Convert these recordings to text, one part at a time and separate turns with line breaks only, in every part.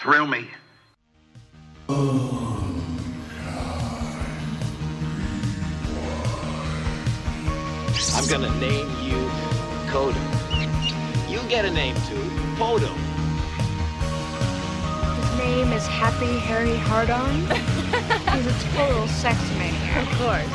thrill me.
I'm gonna name you Kodo. You get a name too, Podo.
His name is Happy Harry Hardon. He's a total sex maniac.
Of course.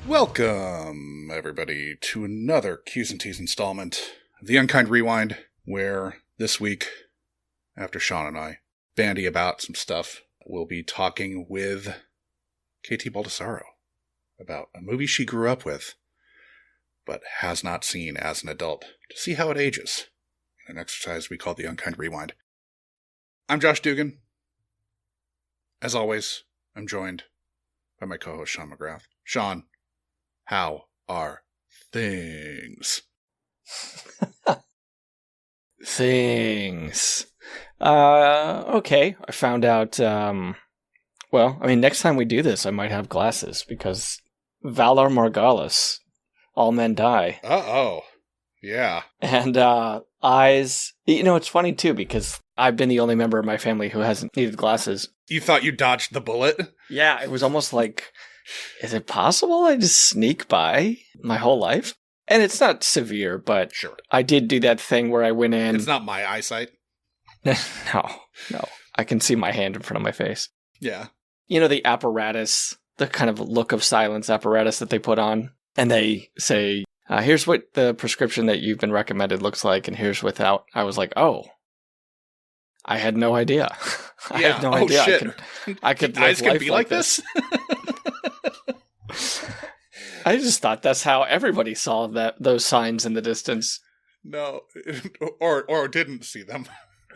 Welcome, everybody, to another Q's and T's installment of The Unkind Rewind, where this week, after Sean and I bandy about some stuff, we'll be talking with Kt Baldassaro about a movie she grew up with, but has not seen as an adult, to see how it ages, in an exercise we call The Unkind Rewind. I'm Josh Dugan. As always, I'm joined by my co-host Sean McGrath. Sean, how are things?
Things. Okay. I found out, next time we do this, I might have glasses, because Valor Morghulis, all men die.
Uh-oh. Yeah.
And eyes, it's funny too, because I've been the only member of my family who hasn't needed glasses.
You thought you dodged the bullet?
Yeah, it was almost like, is it possible I just sneak by my whole life? And it's not severe, but
Sure.
I did do that thing where I went in.
It's not my eyesight.
No. I can see my hand in front of my face.
Yeah.
You know, the apparatus, the kind of look of silence apparatus that they put on, and they say, here's what the prescription that you've been recommended looks like, and here's without. I was like, oh, I had no idea. I had no idea.
Shit.
I could
eyes
live
can
life
be
like
like this?
I just thought that's how everybody saw those signs in the distance.
No. Or didn't see them.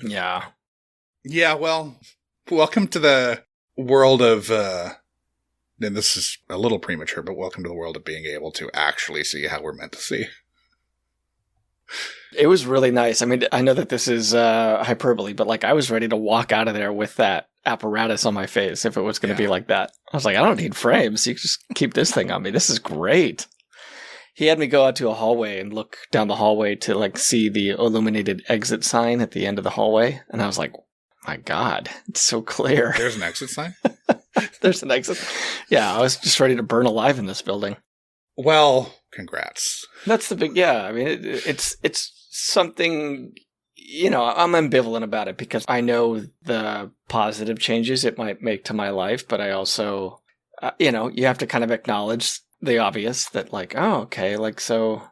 Yeah.
Yeah, well, welcome to the world of, and this is a little premature, but welcome to the world of being able to actually see how we're meant to see.
It was really nice. I mean, I know that this is hyperbole, but I was ready to walk out of there with that apparatus on my face if it was going to be like that. I was like, I don't need frames. You can just keep this thing on me. This is great. He had me go out to a hallway and look down the hallway to see the illuminated exit sign at the end of the hallway. And I was like, my God, it's so clear.
There's an exit sign?
There's an exit. Yeah, I was just ready to burn alive in this building.
Well, congrats.
That's the big, yeah. I mean, it's something, I'm ambivalent about it because I know the positive changes it might make to my life, but I also, you have to kind of acknowledge the obvious that so.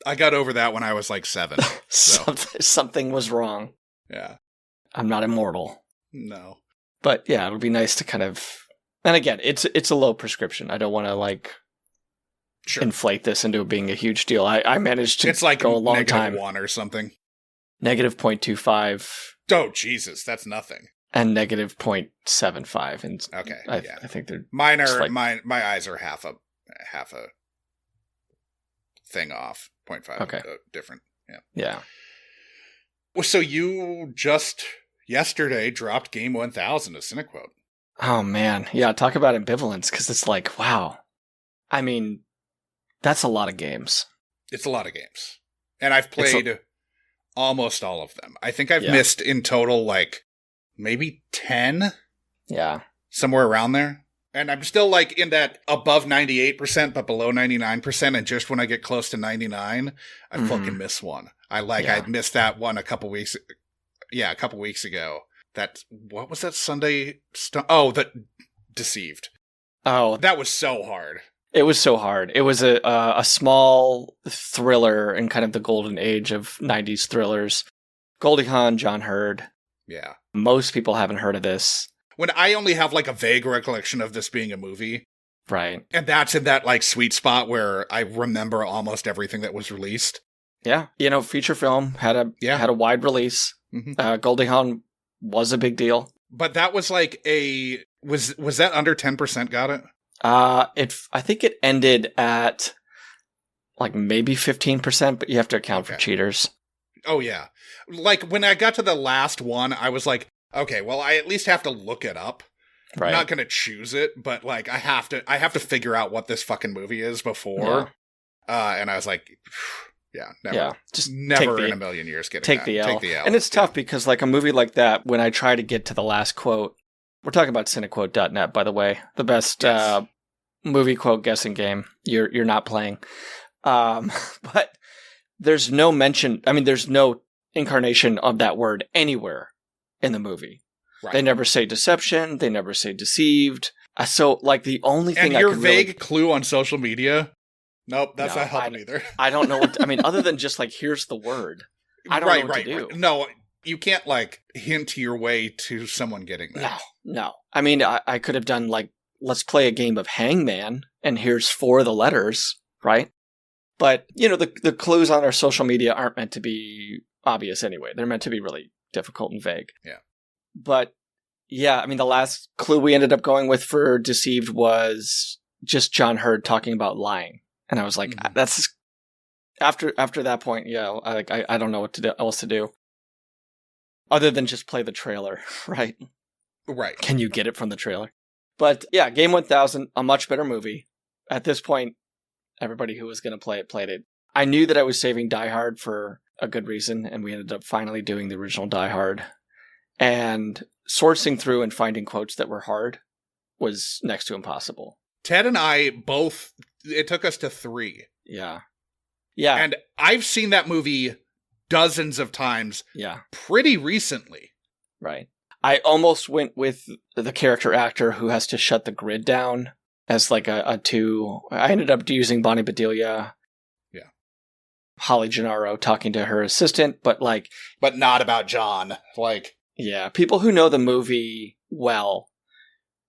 I got over that when I was 7. So.
Something was wrong.
Yeah.
I'm not immortal.
No.
But yeah, it'll be nice to kind of, and again, it's a low prescription. I don't want to
Sure.
inflate this into being a huge deal. I managed to go a long time.
-1 or something.
Negative 0.25.
Oh, Jesus, that's nothing.
And negative 0.75. And
okay,
I think they're
mine are my eyes are half a thing off. 0.5.
Okay.
Different. Yeah.
Yeah.
Well, so you just yesterday dropped Game 1000, a Cinequote.
Oh man, yeah. Talk about ambivalence, because it's wow. I mean, that's a lot of games.
It's a lot of games. And I've played almost all of them. I think I've missed in total, maybe 10?
Yeah.
Somewhere around there. And I'm still, in that above 98%, but below 99%. And just when I get close to 99, I fucking miss one. I missed that one a couple weeks ago. What was that Sunday? The Deceived.
Oh.
That was so hard.
It was so hard. It was a small thriller in kind of the golden age of 90s thrillers. Goldie Hawn, John Hurd.
Yeah.
Most people haven't heard of this.
When I only have a vague recollection of this being a movie.
Right.
And that's in that sweet spot where I remember almost everything that was released.
Yeah. Feature film had a wide release.
Mm-hmm.
Goldie Hawn was a big deal.
But that was was that under 10% got it?
I think it ended at maybe 15%, but you have to account for cheaters.
Oh yeah. When I got to the last one, I was like, okay, well, I at least have to look it up.
Right.
I'm not going to choose it, but like I have to figure out what this fucking movie is before. And I was like, yeah, never.
Yeah, just
never in a million years
take the L. And it's tough because like a movie like that, when I try to get to the last quote, we're talking about cinequote.net, by the way, the best movie quote guessing game you're not playing. But there's no mention, I mean, there's no incarnation of that word anywhere in the movie. Right. They never say deception. They never say deceived. So, like, the only thing
and
I
your
could
vague
really...
clue on social media, nope, that's not helping either.
I don't know what I mean, other than just, like, here's the word. I don't know what to do.
Right. No, you can't, like, hint your way to someone getting that.
No. I mean, I could have done, like, let's play a game of Hangman, and here's 4 of the letters, right? But, you know, the clues on our social media aren't meant to be obvious anyway. They're meant to be really difficult and vague.
Yeah.
But, yeah, I mean, the last clue we ended up going with for Deceived was just John Hurd talking about lying. And I was like, that's... After that point, yeah, I don't know what else to do. Other than just play the trailer, right?
Right.
Can you get it from the trailer? But, yeah, Game 1000, a much better movie. At this point, everybody who was going to play it played it. I knew that I was saving Die Hard for a good reason, and we ended up finally doing the original Die Hard. And sourcing through and finding quotes that were hard was next to impossible.
Ted and I both, it took us to 3.
Yeah. Yeah.
And I've seen that movie dozens of times.
Yeah.
Pretty recently.
Right. I almost went with the character actor who has to shut the grid down as like a 2. I ended up using Bonnie Bedelia.
Yeah.
Holly Gennaro talking to her assistant, but
not about John.
Yeah, people who know the movie well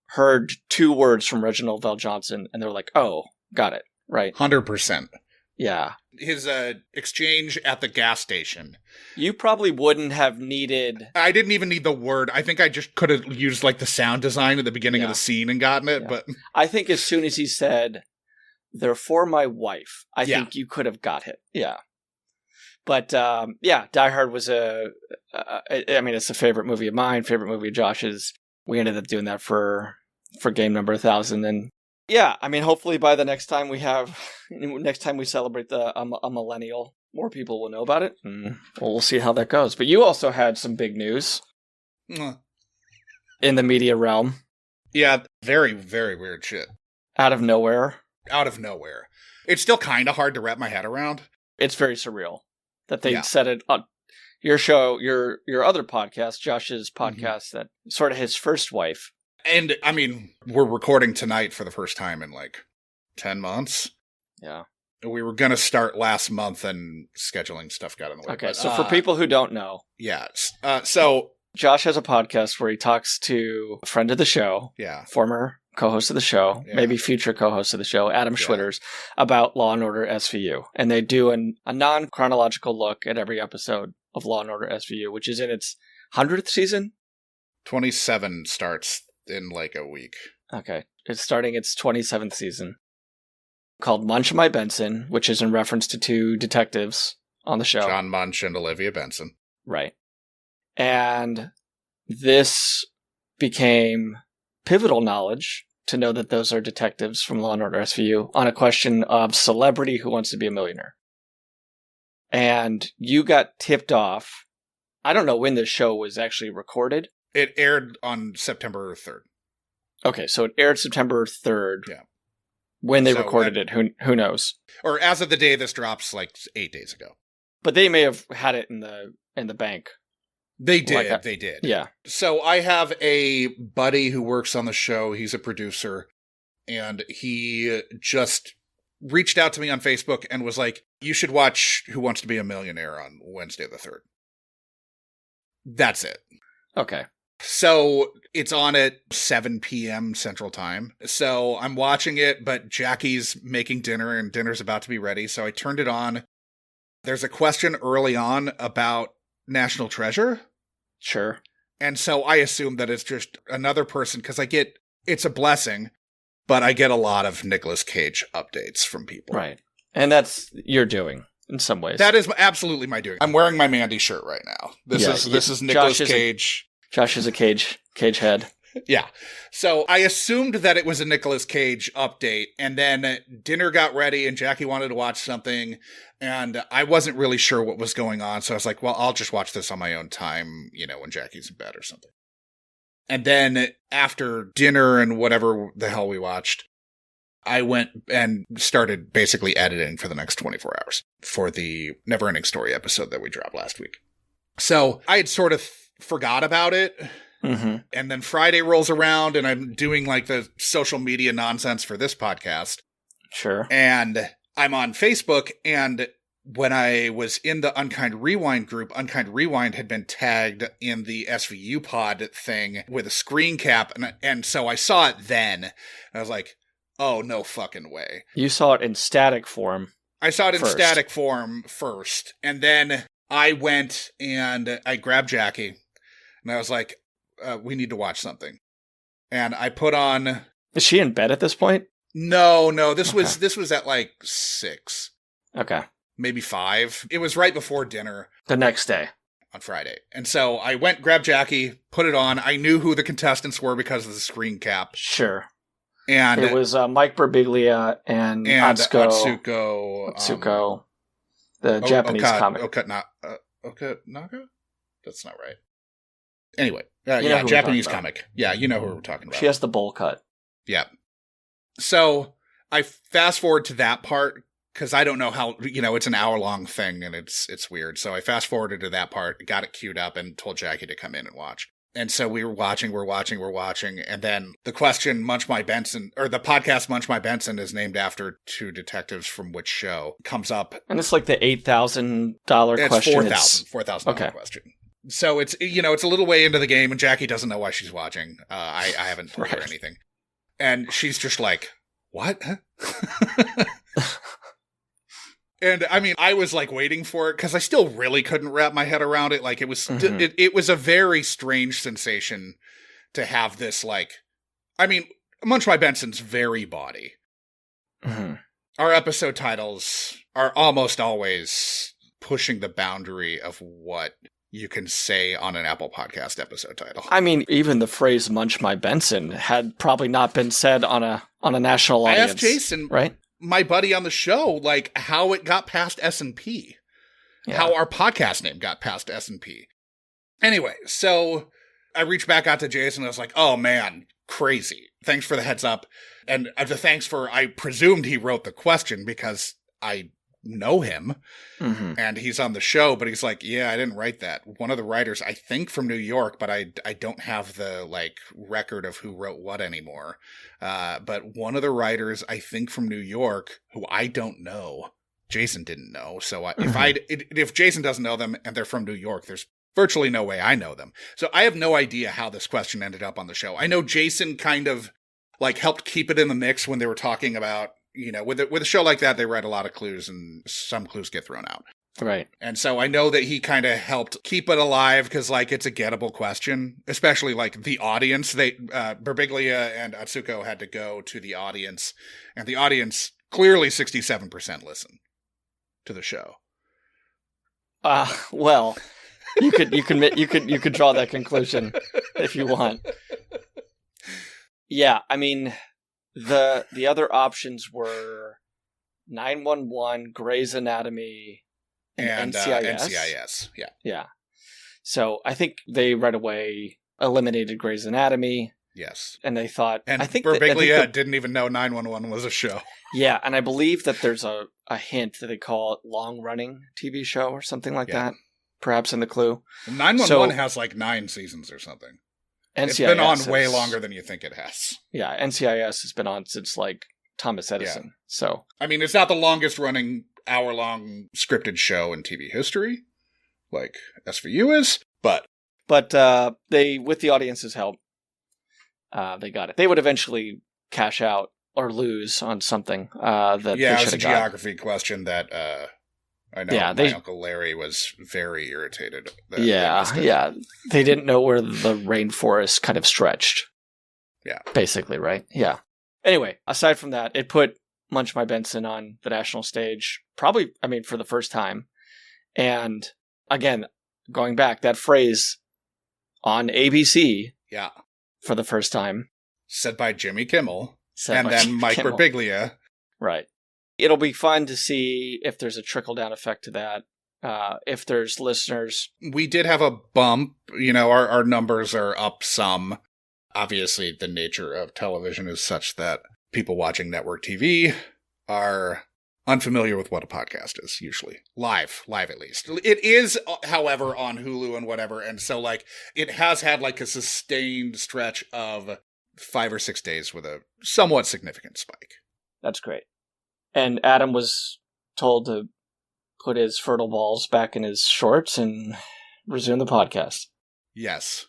heard 2 words from Reginald Val Johnson, and they're like, oh, got it, right?
100%.
Yeah.
His exchange at the gas station.
You probably wouldn't have needed...
I didn't even need the word. I think I just could have used the sound design at the beginning of the scene and gotten it, but...
I think as soon as he said, they're for my wife, I think you could have got it. Yeah. But, Die Hard was it's a favorite movie of mine, favorite movie of Josh's. We ended up doing that for game number 1000. And yeah, I mean, hopefully by the next time we celebrate a millennial, more people will know about it. And we'll see how that goes. But you also had some big news in the media realm.
Yeah, very, very weird shit.
Out of nowhere. It's still kind of hard to wrap my head around. It's very surreal. That they said it on your show, your other podcast, Josh's podcast, that sort of his first wife.
And, I mean, we're recording tonight for the first time in 10 months.
Yeah.
We were going to start last month and scheduling stuff got in the way.
Okay, so for people who don't know.
Yeah. So
Josh has a podcast where he talks to a friend of the show.
Yeah.
Former co-host of the show, maybe future co-host of the show, Adam Schwitters, about Law & Order SVU. And they do a non-chronological look at every episode of Law & Order SVU, which is in its 100th season?
27 starts in a week.
Okay. It's starting its 27th season. Called Munch and My Benson, which is in reference to 2 detectives on the show.
John Munch and Olivia Benson.
Right. And this became pivotal knowledge to know that those are detectives from Law & Order SVU on a question of celebrity who wants to be a millionaire. And you got tipped off. I don't know when this show was actually recorded.
It aired on September 3rd.
Okay, so it aired September 3rd.
Yeah.
When they recorded it, who knows?
Or as of the day this drops, 8 days ago.
But they may have had it in the bank.
They did. They did.
Yeah.
So I have a buddy who works on the show. He's a producer. And he just reached out to me on Facebook and was like, you should watch Who Wants to Be a Millionaire on Wednesday the 3rd. That's it.
Okay.
So it's on at 7 p.m. Central Time. So I'm watching it, but Jackie's making dinner and dinner's about to be ready. So I turned it on. There's a question early on about National Treasure.
Sure.
And so I assume that it's just another person, because it's a blessing, but I get a lot of Nicolas Cage updates from people.
Right. And that's you're doing in some ways.
That is absolutely my doing. I'm wearing my Mandy shirt right now. This is Nicolas Cage.
Josh is a cage head.
Yeah. So I assumed that it was a Nicolas Cage update, and then dinner got ready and Jackie wanted to watch something, and I wasn't really sure what was going on. So I was like, well, I'll just watch this on my own time, when Jackie's in bed or something. And then after dinner and whatever the hell we watched, I went and started basically editing for the next 24 hours for the Never Ending Story episode that we dropped last week. So I had sort of forgot about it.
Mm-hmm.
And then Friday rolls around and I'm doing like the social media nonsense for this podcast.
Sure.
And I'm on Facebook, and when I was in the Unkind Rewind group, Unkind Rewind had been tagged in the SVU pod thing with a screen cap. And so I saw it then. And I was like, oh, no fucking way.
You saw it in static form.
I saw it in
first.
static form first. And then I went and I grabbed Jackie. And I was like, we need to watch something. And I put on...
Is she in bed at this point?
No. This was at like 6.
Okay.
Maybe 5. It was right before dinner.
The next day.
On Friday. And so I went, grabbed Jackie, put it on. I knew who the contestants were because of the screen cap.
Sure.
And
it was Mike Birbiglia and
Atsuko.
The Japanese comic.
Okanaga? That's not right. Anyway, Japanese comic. Yeah, you know who we're talking about.
She has the bowl cut.
Yeah. So I fast forward to that part because I don't know how, it's an hour-long thing and it's weird. So I fast forwarded to that part, got it queued up, and told Jackie to come in and watch. And so we're watching. And then the question, Munch My Benson, or the podcast Munch My Benson is named after 2 detectives from which show, comes up.
And it's like the $8,000 question.
It's $4,000 question. So it's, it's a little way into the game and Jackie doesn't know why she's watching. I haven't told her anything. And she's just like, what? And I mean, I was like waiting for it because I still really couldn't wrap my head around it. Like it was, it was a very strange sensation to have this. Like, I mean, Munch My Benson's very body.
Mm-hmm.
Our episode titles are almost always pushing the boundary of what you can say on an Apple Podcast episode title.
I mean, even the phrase "Munch My Benson" had probably not been said on a national audience.
I asked Jason,
right?
My buddy on the show, like how it got past S&P, how our podcast name got past S&P. Anyway, so I reached back out to Jason and I was like, oh man, crazy. Thanks for the heads up. And I presumed he wrote the question because I know him and he's on the show, but he's like, yeah, I didn't write that. One of the writers, I think from New York, but I don't have the like record of who wrote what anymore. But one of the writers, I think from New York, who I don't know, Jason didn't know. So if Jason doesn't know them and they're from New York, there's virtually no way I know them. So I have no idea how this question ended up on the show. I know Jason kind of like helped keep it in the mix when they were talking about, with a show like that, they write a lot of clues and some clues get thrown out.
Right.
And so I know that he kind of helped keep it alive because, like, it's a gettable question, especially, like, the audience. Birbiglia and Atsuko had to go to the audience, and the audience, clearly 67% listen to the show.
Well, you could draw that conclusion if you want. Yeah, I mean, the other options were 911, Grey's Anatomy, and NCIS.
NCIS, yeah.
Yeah. So I think they right away eliminated Grey's Anatomy.
Yes.
And they thought...
And Birbiglia didn't even know 911 was a show.
Yeah, and I believe that there's a hint that they call it long-running TV show or something like that. Perhaps in the clue.
911 has like 9 seasons or something. NCIS it's been on way longer than you think it has.
Yeah, NCIS has been on since like Thomas Edison. Yeah. So
I mean, it's not the longest running hour-long scripted show in TV history, like SVU is, but
they, with the audience's help, they got it. They would eventually cash out or lose on something that they should have got.
It's a geography question that I know my Uncle Larry was very irritated.
Yeah. They didn't know where the rainforest kind of stretched.
Yeah.
Basically, right? Yeah. Anyway, aside from that, it put Munch My Benson on the national stage, probably, I mean, for the first time. And again, going back, that phrase on ABC for the first time.
Said by Jimmy Kimmel.
Said
And
by
then
Jimmy
Mike
Kimmel.
Birbiglia.
Right. It'll be fun to see if there's a trickle-down effect to that. If there's listeners.
We did have a bump. Our numbers are up some. Obviously, the nature of television is such that people watching network TV are unfamiliar with what a podcast is, usually. Live at least. It is, however, on Hulu and whatever, and so, it has had, a sustained stretch of 5 or 6 days with a somewhat significant spike.
That's great. And Adam was told to put his fertile balls back in his shorts and resume the podcast.
Yes.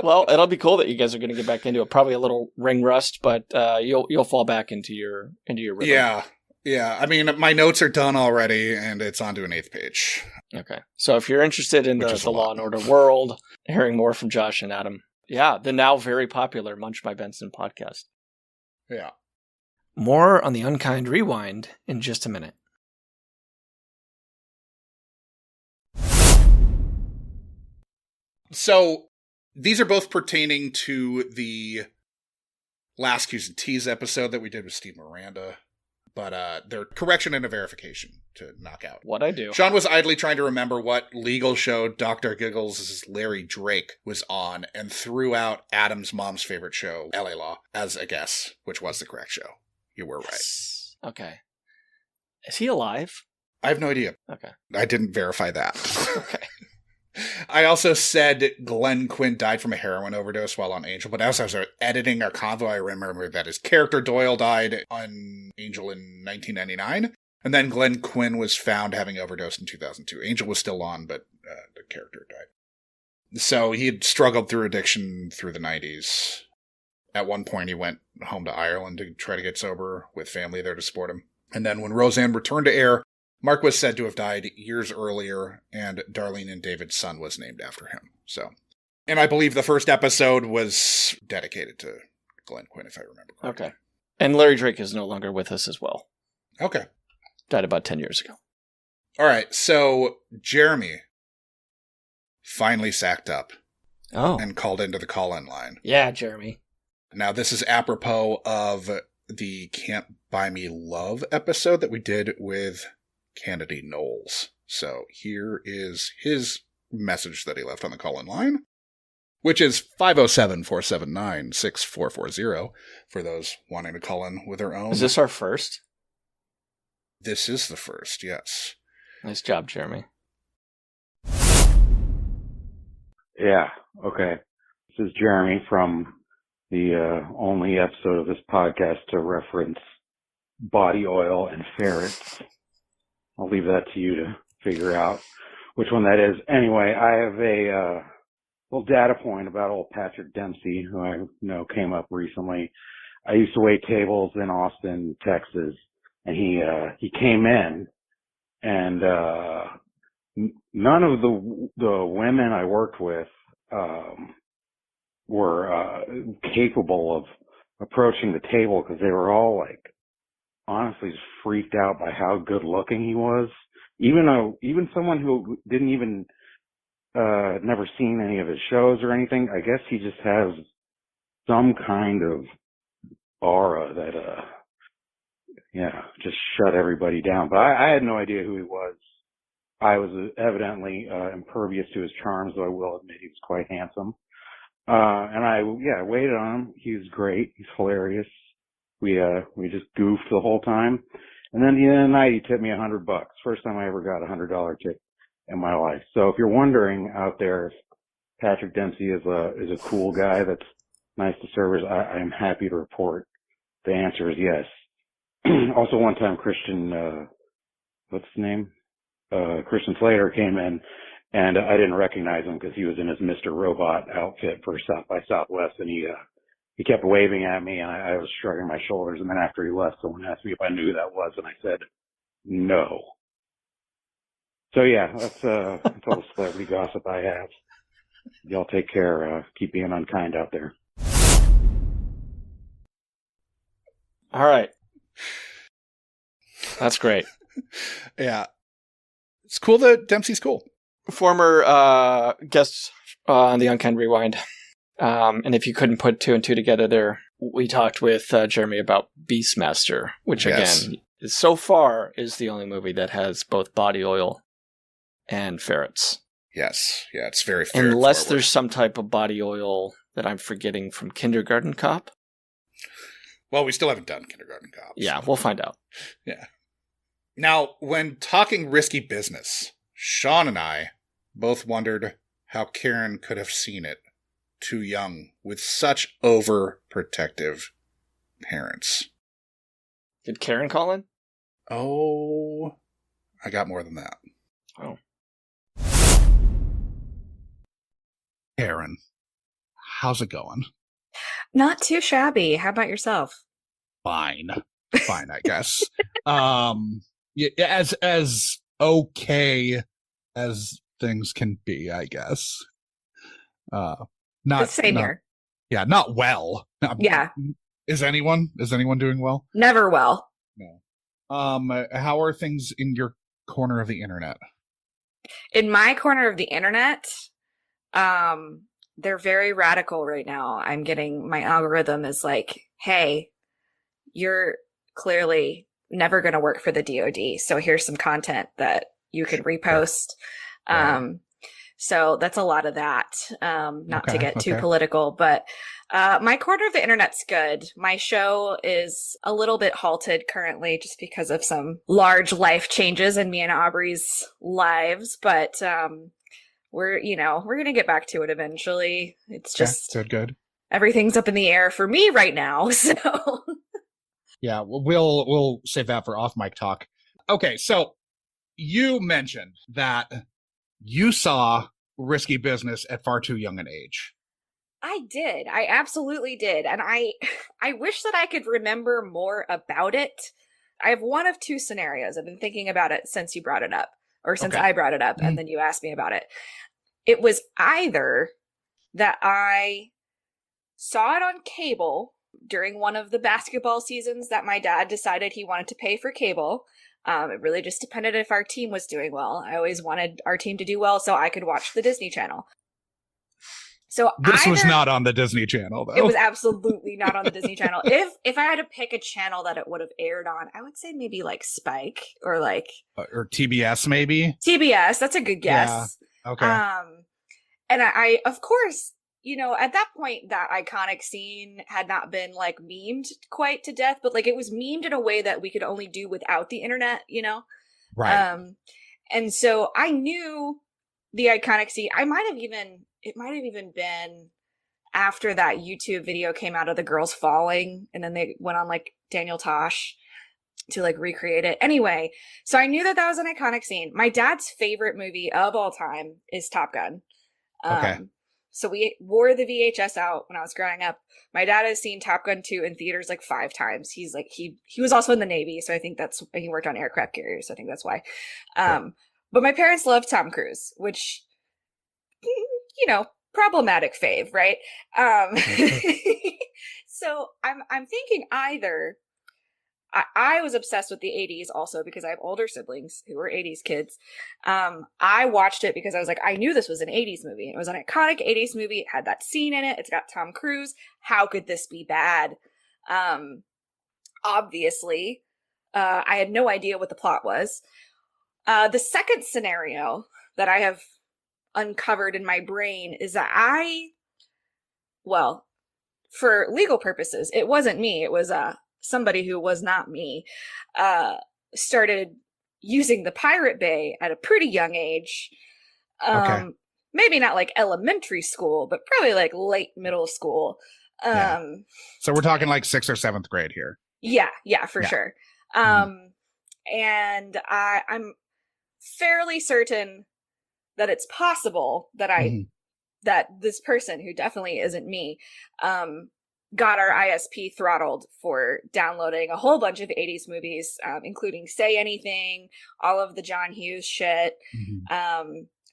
Well, it'll be cool that you guys are going to get back into it. Probably a little ring rust, but you'll fall back into your rhythm.
Yeah. I mean, my notes are done already, and it's on to an 8th page.
Okay. So if you're interested in the Law and Order world, hearing more from Josh and Adam, the now very popular Munch by Benson podcast.
Yeah.
More on the Unkind Rewind in just a minute.
So, these are both pertaining to the last Q's and T's episode that we did with Steve Miranda, but they're correction and a verification to knock out.
What I do.
Sean was idly trying to remember what legal show Dr. Giggles' Larry Drake was on and threw out Adam's mom's favorite show, LA Law, as a guess, which was the correct show. You were right.
Okay. Is he alive?
I have no idea.
Okay.
I didn't verify that.
Okay.
I also said Glenn Quinn died from a heroin overdose while on Angel, but as I was editing our convo, I remembered that his character Doyle died on Angel in 1999, and then Glenn Quinn was found having overdosed in 2002. Angel was still on, but the character died. So he had struggled through addiction through the 90s. At one point, he went home to Ireland to try to get sober with family there to support him. And then when Roseanne returned to air, Mark was said to have died years earlier, and Darlene and David's son was named after him. So, and I believe the first episode was dedicated to Glenn Quinn, if I remember correctly.
Okay. And Larry Drake is no longer with us as well.
Okay.
Died about 10 years ago.
All right, so Jeremy finally sacked up and called into the call-in line.
Yeah, Jeremy.
Now, this is apropos of the Can't Buy Me Love episode that we did with Kennedy Knowles. So here is his message that he left on the call-in line, which is 507-479-6440 for those wanting to call in with their own.
Is this our first?
This is the first, yes.
Nice job, Jeremy.
Yeah, okay. This is Jeremy from the only episode of this podcast to reference body oil and ferrets. I'll leave that to you to figure out which one that is. Anyway, I have a little data point about old Patrick Dempsey, who I know came up recently. I used to wait tables in Austin, Texas, and he came in, and none of the women I worked with were capable of approaching the table because they were all honestly just freaked out by how good looking he was. Even someone who didn't even never seen any of his shows or anything, I guess he just has some kind of aura that just shut everybody down. But I had no idea who he was. I was evidently impervious to his charms, though I will admit he was quite handsome. And I waited on him. He was great. He's hilarious. We just goofed the whole time. And then at the end of the night, he tipped me $100. First time I ever got a $100 tip in my life. So if you're wondering out there if Patrick Dempsey is a cool guy that's nice to servers, I am happy to report the answer is yes. Also one time Christian, what's his name? Christian Slater came in, and I didn't recognize him because he was in his Mr. Robot outfit for South by Southwest, and he kept waving at me, and I was shrugging my shoulders. And then after he left, someone asked me if I knew who that was, and I said no. So yeah, that's all the celebrity gossip I have. Y'all take care. Keep being unkind out there.
All right. That's great.
Yeah. It's cool that Dempsey's cool.
former guest on the Unkind Rewind. And if you couldn't put two and two together there, we talked with Jeremy about Beastmaster, which again, so far is the only movie that has both body oil and ferrets.
Yes. Yeah, it's very ferret
Unless
forward.
there's some type of body oil that I'm forgetting from Kindergarten Cop.
Well, we still haven't done Kindergarten Cop.
Yeah, we'll find out.
Yeah. Now, when talking risky business, Sean and I both wondered how Karen could have seen it too young with such overprotective parents.
Did Karen call in?
Oh, I got more than that.
Oh.
Karen, how's it going?
Not too shabby. How about yourself?
Fine, I guess. Yeah, as okay as things can be, I guess. Not
Same here.
Yeah, not well.
Yeah.
Is anyone doing well?
Never well.
No. How are things in your corner of the internet?
In my corner of the internet, they're very radical right now. I'm getting, my algorithm is like, hey, you're clearly never going to work for the DoD. So here's some content that you can repost.
Right.
So that's a lot of that. Not to get too
okay.
political, but my corner of the internet's good. My show is a little bit halted currently just because of some large life changes in me and Aubrey's lives, but we're going to get back to it eventually. It's just
good.
Everything's up in the air for me right now, so
yeah, we'll save that for off mic talk. Okay, so you mentioned that you saw risky business at far too young an age.
I did. I absolutely did. And I wish that I could remember more about it. I have one of two scenarios. I've been thinking about it since you brought it up, or since I brought it up, and then you asked me about it. It was either that I saw it on cable during one of the basketball seasons that my dad decided he wanted to pay for cable. It really just depended if our team was doing well. I always wanted our team to do well so I could watch the Disney Channel. So
this was not on the Disney Channel, though.
It was absolutely not on the Disney Channel. If I had to pick a channel that it would have aired on, I would say maybe like Spike or like
or TBS, maybe.
TBS. That's a good guess.
Yeah. Okay.
And I of course, at that point, that iconic scene had not been like memed quite to death, but like it was memed in a way that we could only do without the internet,
Right.
And so I knew the iconic scene. It might have even been after that YouTube video came out of the girls falling, and then they went on like Daniel Tosh to like recreate it. Anyway, so I knew that was an iconic scene. My dad's favorite movie of all time is Top Gun.
Okay.
So we wore the VHS out when I was growing up. My dad has seen Top Gun 2 in theaters like 5 times. He's like, he was also in the Navy, so I think he worked on aircraft carriers, so I think that's why. But my parents love Tom Cruise, which, problematic fave, right? So I'm thinking either I was obsessed with the 80s also because I have older siblings who were 80s kids. I watched it because I was like, I knew this was an 80s movie. It was an iconic 80s movie. It had that scene in it. It's got Tom Cruise. How could this be bad? Obviously, I had no idea what the plot was. The second scenario that I have uncovered in my brain is that for legal purposes, it wasn't me. It was somebody who was not me, started using the Pirate Bay at a pretty young age. Maybe not like elementary school, but probably like late middle school.
So we're talking like 6th or 7th grade here.
Yeah, for sure. And I'm fairly certain that it's possible that that this person, who definitely isn't me, got our ISP throttled for downloading a whole bunch of 80s movies, including Say Anything, all of the John Hughes shit.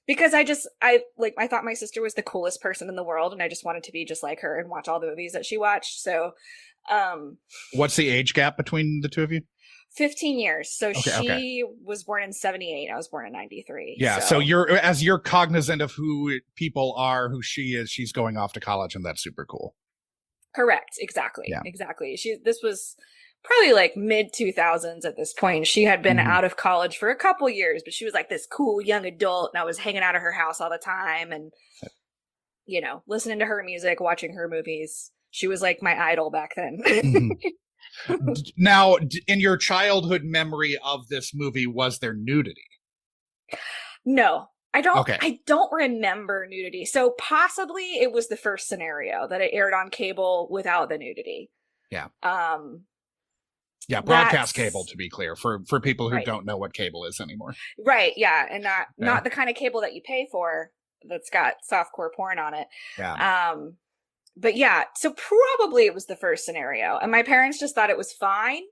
Because I thought my sister was the coolest person in the world, and I just wanted to be just like her and watch all the movies that she watched. So,
what's the age gap between the two of you?
15 years. So
Okay,
she was born in 78. I was born in 93.
Yeah, so you're cognizant of who people are, who she is, she's going off to college, and that's super cool.
Correct. Exactly.
Yeah.
Exactly. This was probably like mid 2000s at this point. She had been out of college for a couple years, but she was like this cool young adult, and I was hanging out of her house all the time and, you know, listening to her music, watching her movies. She was like my idol back then.
Now, in your childhood memory of this movie, was there nudity?
No. I don't
Okay.
I don't remember nudity. So possibly it was the first scenario that it aired on cable without the nudity.
Yeah. Yeah, broadcast cable, to be clear, for people who
Right.
don't know what cable is anymore.
Right, yeah, and not the kind of cable that you pay for that's got softcore porn on it.
Yeah.
But yeah, so probably it was the first scenario, and my parents just thought it was fine.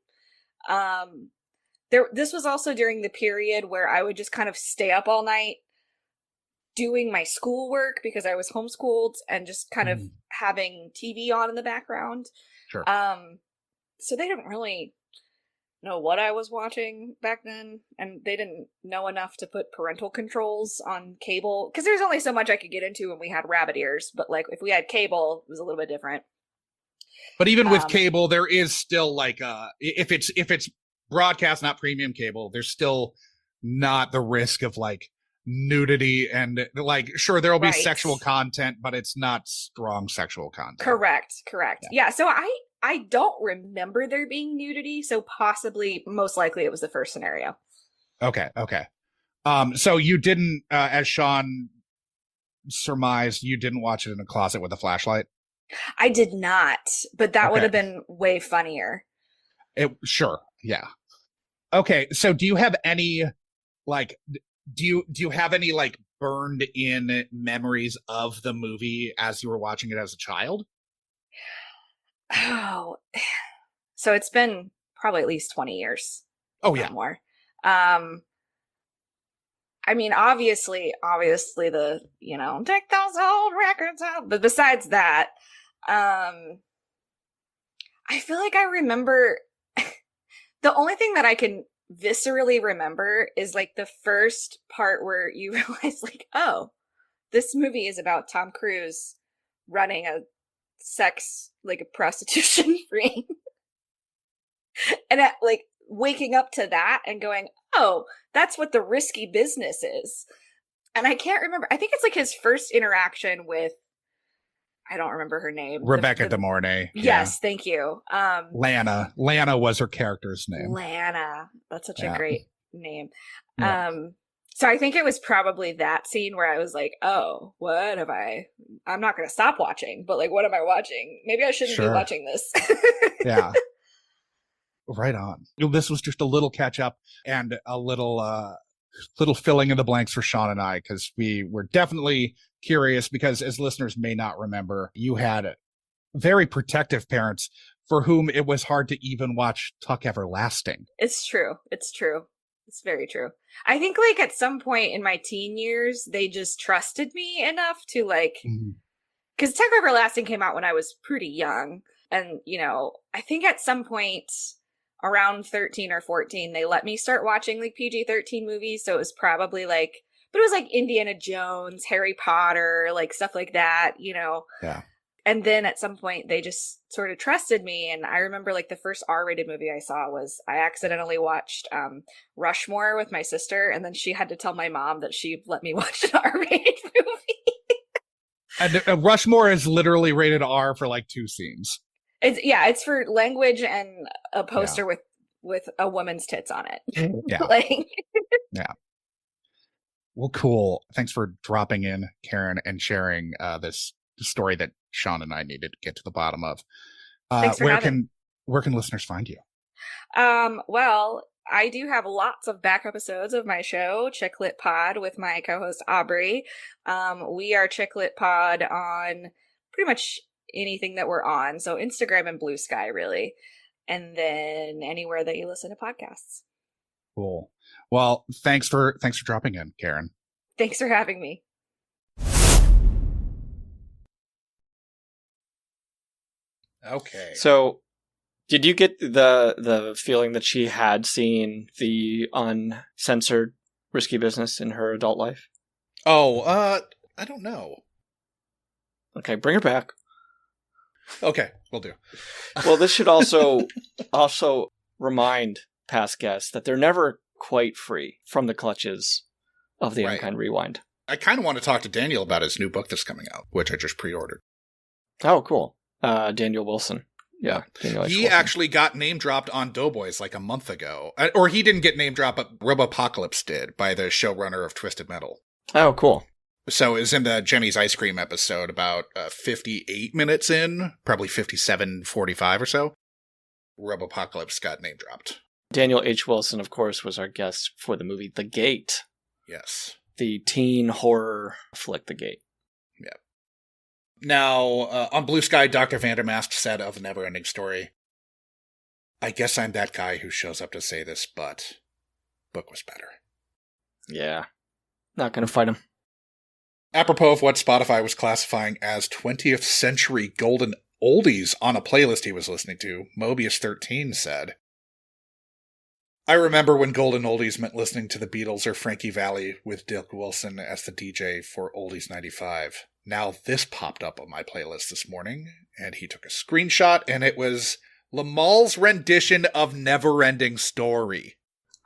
This was also during the period where I would just kind of stay up all night doing my schoolwork because I was homeschooled and just kind of having TV on in the background.
Sure.
So they didn't really know what I was watching back then, and they didn't know enough to put parental controls on cable because there's only so much I could get into when we had rabbit ears. But like if we had cable, it was a little bit different.
But even with cable, there is still like if it's broadcast, not premium cable, there's still not the risk of like nudity and like sure there'll be sexual content, but it's not strong sexual content. Correct.
Yeah. So I don't remember there being nudity, so possibly most likely it was the first scenario.
Okay. So you didn't as Sean surmised, you didn't watch it in a closet with a flashlight?
I did not, but that would have been way funnier.
Sure. Yeah. Okay, so do you have any like do you have any like burned in memories of the movie as you were watching it as a child?
Oh, so it's been probably at least 20 years.
Oh yeah,
more. I mean, obviously the, you know, take those old records out. But besides that, I feel like I remember the only thing that I can viscerally remember is like the first part where you realize like, oh, this movie is about Tom Cruise running a prostitution ring. And like waking up to that and going, oh, that's what the risky business is. And I can't remember. I think it's like his first interaction with, I don't remember her name.
Rebecca De Mornay.
Yes, thank you.
Lana. Lana was her character's name.
Lana. That's such a great name.
Yeah.
So I think it was probably that scene where I was like, oh, what have I'm not going to stop watching, but like, what am I watching? Maybe I shouldn't be watching this.
Yeah. Right on. This was just a little catch up and a little filling in the blanks for Sean and I, because we were definitely curious, because as listeners may not remember, you had very protective parents for whom it was hard to even watch Tuck Everlasting.
It's true. It's very true. I think like at some point in my teen years, they just trusted me enough to like, because Tuck Everlasting came out when I was pretty young. And, you know, I think at some point around 13 or 14, they let me start watching like PG-13 movies. So it was probably like, but it was like Indiana Jones, Harry Potter, like stuff like that, you know?
Yeah.
And then at some point they just sort of trusted me. And I remember like the first R-rated movie I saw was I accidentally watched Rushmore with my sister. And then she had to tell my mom that she let me watch an R-rated movie.
And Rushmore is literally rated R for like 2 scenes.
It's for language and a poster with a woman's tits on it.
Yeah. Yeah. Well, cool. Thanks for dropping in, Karen, and sharing this story that Sean and I needed to get to the bottom of.
Thanks for having.
Where can listeners find you?
Well, I do have lots of back episodes of my show, Chick Lit Pod, with my co-host Aubrey. We are Chick Lit Pod on pretty much anything that we're on. So Instagram and Blue Sky, really. And then anywhere that you listen to podcasts.
Cool. Well, thanks for dropping in, Karen.
Thanks for having me.
Okay.
So Did you get the feeling that she had seen the uncensored Risky Business in her adult life?
Oh, I don't know.
Okay, bring her back.
Okay, we'll do.
Well, this should also remind past guests that they're never quite free from the clutches of the Unkind Rewind.
I kind of want to talk to Daniel about his new book that's coming out, which I just pre-ordered.
Oh, cool. Daniel Wilson. Yeah. Daniel
He
Wilson.
actually got name dropped on Doughboys like a month ago. Or he didn't get name dropped, but Robopocalypse did by the showrunner of Twisted Metal.
Oh, cool.
So it was in the Jenny's Ice Cream episode about 58 minutes in, probably 57:45 or so. Robopocalypse got name dropped.
Daniel H. Wilson, of course, was our guest for the movie The Gate.
Yes.
The teen horror flick The Gate.
Yeah. Now, on Blue Sky, Dr. Vandermast said of Neverending Story, I guess I'm that guy who shows up to say this, but book was better.
Yeah. Not gonna fight him.
Apropos of what Spotify was classifying as 20th century golden oldies on a playlist he was listening to, Mobius13 said, I remember when golden oldies meant listening to the Beatles or Frankie Valli with Dick Wilson as the DJ for Oldies 95. Now this popped up on my playlist this morning, and he took a screenshot, and it was Lamal's rendition of Neverending Story.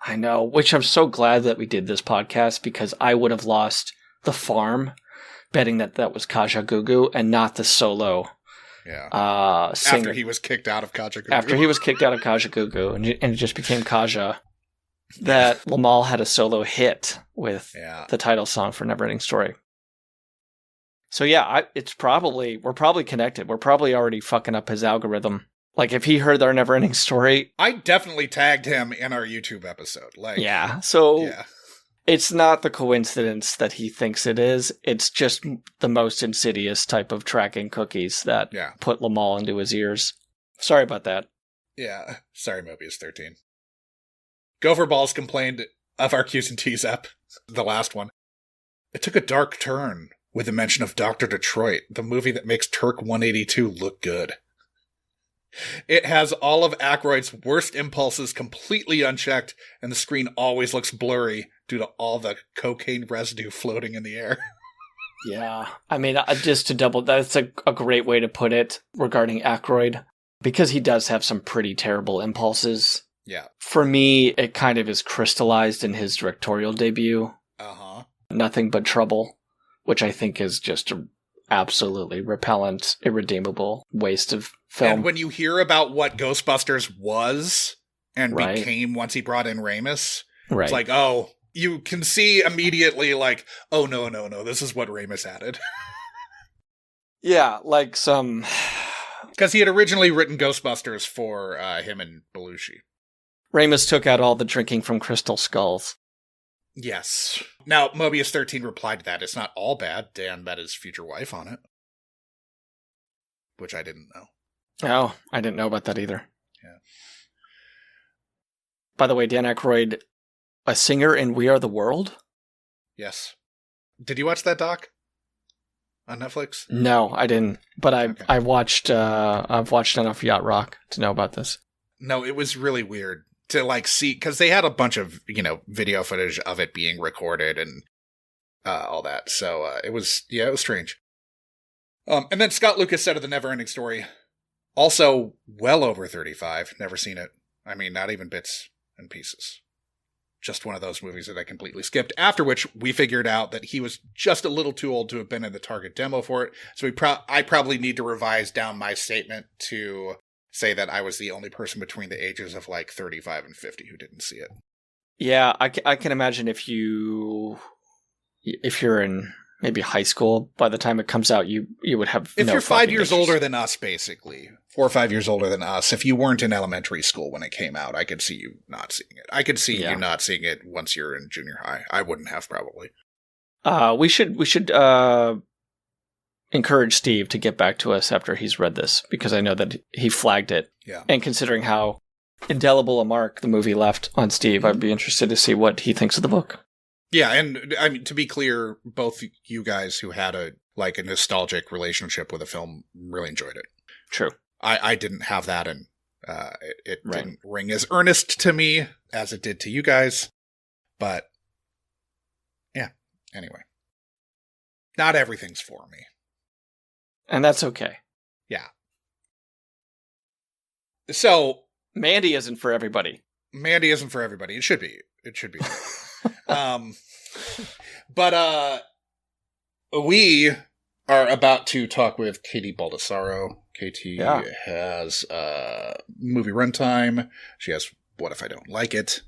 I know, which I'm so glad that we did this podcast, because I would have lost the farm betting that was Kaja Gugu and not the solo.
Yeah.
Singer.
After he was kicked out of Kaja Gugu.
After he was kicked out of Kaja Gugu and it just became Kaja, that Lamal had a solo hit with the title song for Neverending Story. So yeah, we're probably connected. We're probably already fucking up his algorithm. Like, if he heard our Neverending Story,
I definitely tagged him in our YouTube episode.
It's not the coincidence that he thinks it is. It's just the most insidious type of tracking cookies that put Lamal into his ears. Sorry about that.
Yeah. Sorry, Mobius13. Gopher Balls complained of our Q's and T's app, the last one. It took a dark turn with the mention of Dr. Detroit, the movie that makes Turk 182 look good. It has all of Aykroyd's worst impulses completely unchecked, and the screen always looks blurry due to all the cocaine residue floating in the air.
Yeah. I mean, just to that's a great way to put it regarding Aykroyd, because he does have some pretty terrible impulses.
Yeah.
For me, it kind of is crystallized in his directorial debut.
Uh-huh.
Nothing But Trouble, which I think is just a absolutely repellent, irredeemable waste of film.
And when you hear about what Ghostbusters was and became once he brought in Ramis, it's like, oh, you can see immediately like, oh, no, this is what Ramis added.
Yeah, like some...
Because he had originally written Ghostbusters for him and Belushi.
Ramis took out all the drinking from Crystal Skulls.
Yes. Now, Mobius13 replied to that. It's not all bad. Dan met his future wife on it. Which I didn't know.
Oh, I didn't know about that either.
Yeah.
By the way, Dan Aykroyd, a singer in We Are the World?
Yes. Did you watch that doc? On Netflix?
No, I didn't. But I've watched enough Yacht Rock to know about this.
No, it was really weird to like see, because they had a bunch of, video footage of it being recorded and all that. So it was strange. And then Scott Lucas said of the Neverending Story, also well over 35, never seen it. I mean, not even bits and pieces. Just one of those movies that I completely skipped, after which we figured out that he was just a little too old to have been in the target demo for it. So I probably need to revise down my statement to say that I was the only person between the ages of like 35 and 50 who didn't see it.
Yeah, I can imagine if you're in maybe high school, by the time it comes out, you would have
if
no
you're 5 years
interest.
older than us, basically 4 or 5 years older than us, if you weren't in elementary school when it came out, I could see you not seeing it. I could see you not seeing it once you're in junior high. I wouldn't have, probably.
We should encourage Steve to get back to us after he's read this, because I know that he flagged it.
Yeah.
And considering how indelible a mark the movie left on Steve, I'd be interested to see what he thinks of the book.
Yeah, and I mean, to be clear, both you guys who had a nostalgic relationship with a film really enjoyed it.
True.
I didn't have that, and It didn't ring as earnest to me as it did to you guys. But, yeah, anyway. Not everything's for me.
And that's okay.
Yeah. So...
Mandy isn't for everybody.
Mandy isn't for everybody. It should be. But we are about to talk with Kt Baldassaro. Kt has movie Runtime. She has What If I Don't Like It.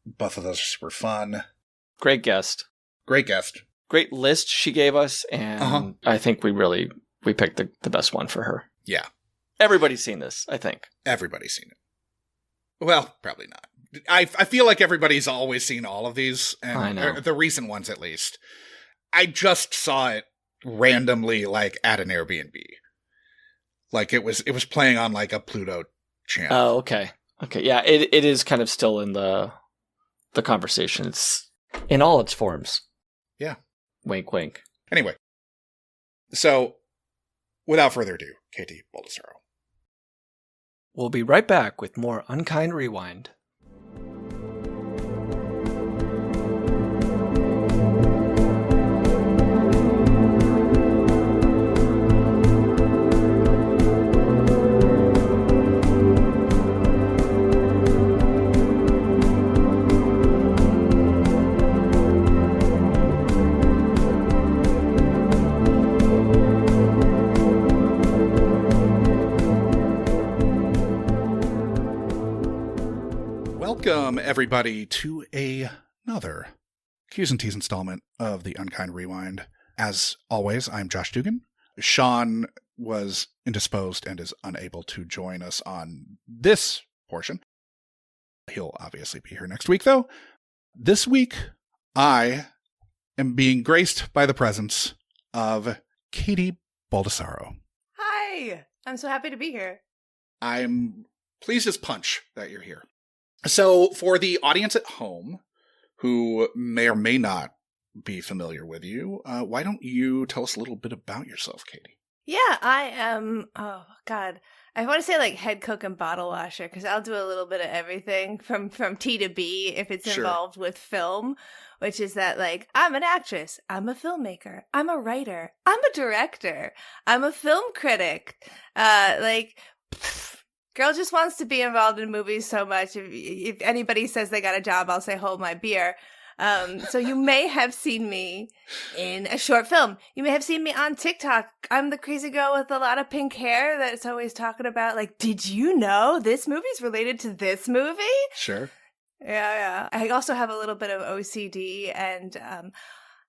Both of those are super fun.
Great guest.
Great guest.
Great list she gave us, and I think we picked the best one for her.
Yeah.
Everybody's seen this, I think.
Everybody's seen it. Well, probably not. I feel like everybody's always seen all of these, and
I know.
The recent ones at least. I just saw it randomly, like at an Airbnb. Like it was playing on like a Pluto channel.
Oh, okay. Okay, yeah, it is kind of still in the conversation. It's in all its forms.
Yeah.
Wink, wink.
Anyway, so without further ado, Kt Baldassaro.
We'll be right back with more Unkind Rewind.
Welcome, everybody, to another Q's and T's installment of the Unkind Rewind. As always, I'm Josh Dugan. Sean was indisposed and is unable to join us on this portion. He'll obviously be here next week, though. This week, I am being graced by the presence of Kt Baldassaro.
Hi! I'm so happy to be here.
I'm pleased as punch that you're here. So, for the audience at home, who may or may not be familiar with you, why don't you tell us a little bit about yourself, Katie?
Yeah, I am, oh God, I want to say like head cook and bottle washer, because I'll do a little bit of everything from T to B if it's involved with film, which is that like, I'm an actress, I'm a filmmaker, I'm a writer, I'm a director, I'm a film critic, girl just wants to be involved in movies so much. If anybody says they got a job, I'll say, hold my beer. So you may have seen me in a short film. You may have seen me on TikTok. I'm the crazy girl with a lot of pink hair that's always talking about, like, did you know this movie's related to this movie?
Sure.
Yeah. I also have a little bit of OCD and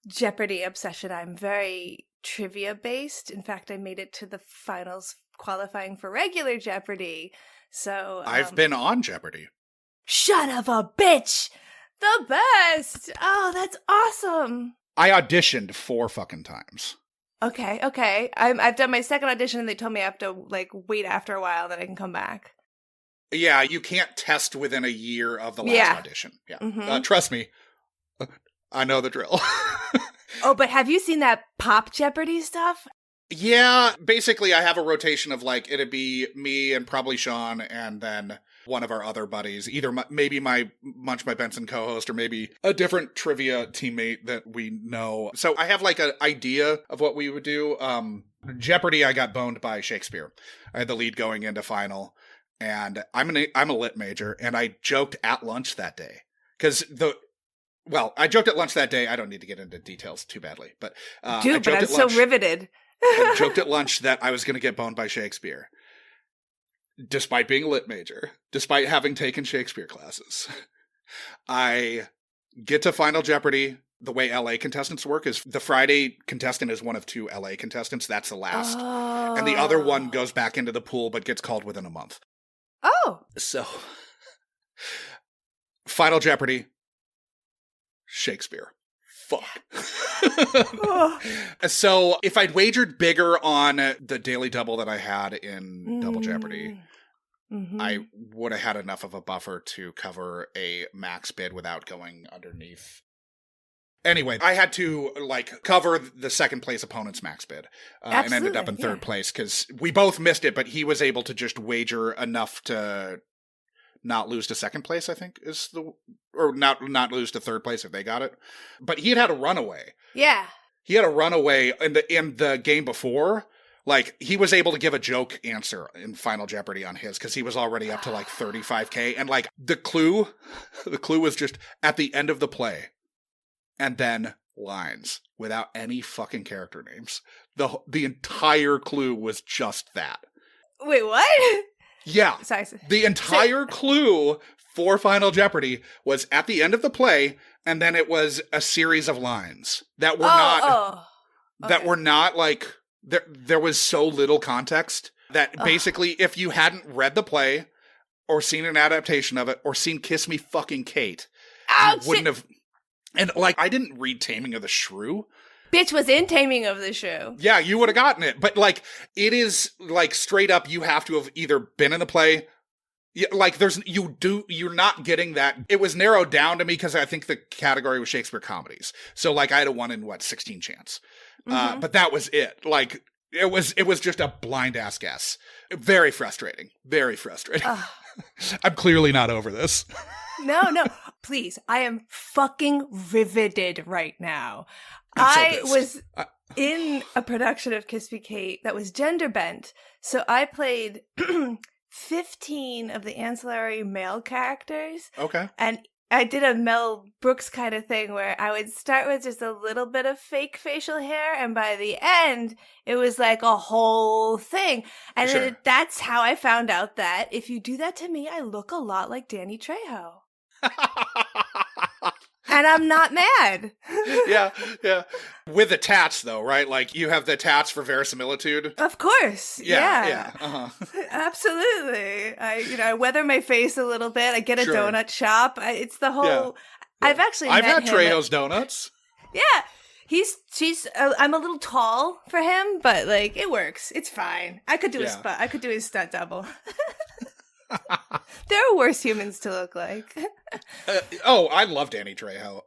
Jeopardy obsession. I'm very trivia based. In fact, I made it to the finals qualifying for regular Jeopardy. So
I've been on Jeopardy.
Son of a bitch! The best! Oh, that's awesome.
I auditioned 4 fucking times.
Okay. I've done my second audition and they told me I have to like wait after a while that I can come back.
Yeah, you can't test within a year of the last audition. Yeah.
Mm-hmm.
Trust me. I know the drill.
Oh, but have you seen that Pop Jeopardy stuff?
Yeah, basically I have a rotation of like, it'd be me and probably Sean and then one of our other buddies, either maybe my Munch My Benson co-host or maybe a different trivia teammate that we know. So I have like an idea of what we would do. Jeopardy, I got boned by Shakespeare. I had the lead going into final and I'm a lit major and I joked at lunch that day because I joked at lunch that day. I don't need to get into details too badly, but
dude, but I'm so riveted.
I joked at lunch that I was going to get boned by Shakespeare. Despite being a lit major, despite having taken Shakespeare classes, I get to Final Jeopardy. The way LA contestants work is the Friday contestant is one of 2 LA contestants. That's the last.
Oh.
And the other one goes back into the pool but gets called within a month.
Oh.
So, Final Jeopardy, Shakespeare. Fuck. So if I'd wagered bigger on the daily double that I had in Double Jeopardy, I would have had enough of a buffer to cover a max bid without going underneath. Anyway, I had to cover the second place opponent's max bid and ended up in third place because we both missed it, but he was able to just wager enough to not lose to second place, I think or not lose to third place if they got it. But he had a runaway.
Yeah.
He had a runaway in the game before. He was able to give a joke answer in Final Jeopardy on his because he was already up to 35K. And the clue was just at the end of the play. And then lines without any fucking character names. The entire clue was just that.
Wait, what?
Yeah.
Sorry.
The entire clue for Final Jeopardy was at the end of the play, and then it was a series of lines that were not there was so little context that basically if you hadn't read the play or seen an adaptation of it or seen Kiss Me Fucking Kate, you wouldn't have. And I didn't read Taming of the Shrew.
Bitch was in Taming of the Shrew.
Yeah, you would have gotten it. But it is straight up, you have to have either been in the play. You're not getting that. It was narrowed down to me because I think the category was Shakespeare comedies. So I had a 1 in 16 chance. Mm-hmm. But that was it. It was just a blind ass guess. Very frustrating. Very frustrating. I'm clearly not over this.
No. Please. I am fucking riveted right now.
I
was in a production of Kiss Me Kate that was gender bent. So I played 15 of the ancillary male characters.
Okay.
And I did a Mel Brooks kind of thing where I would start with just a little bit of fake facial hair, and by the end, it was a whole thing. And then that's how I found out that if you do that to me, I look a lot like Danny Trejo. And I'm not mad.
Yeah. With the tats, though, right? You have the tats for verisimilitude.
Of course. Yeah.
Uh-huh.
Absolutely. I weather my face a little bit. I get a donut shop. It's the whole. Yeah.
I've had Trejo's donuts.
Yeah. I'm a little tall for him, but it works. It's fine. I could do I could do his stunt double. There are worse humans to look like.
I love Danny Trejo.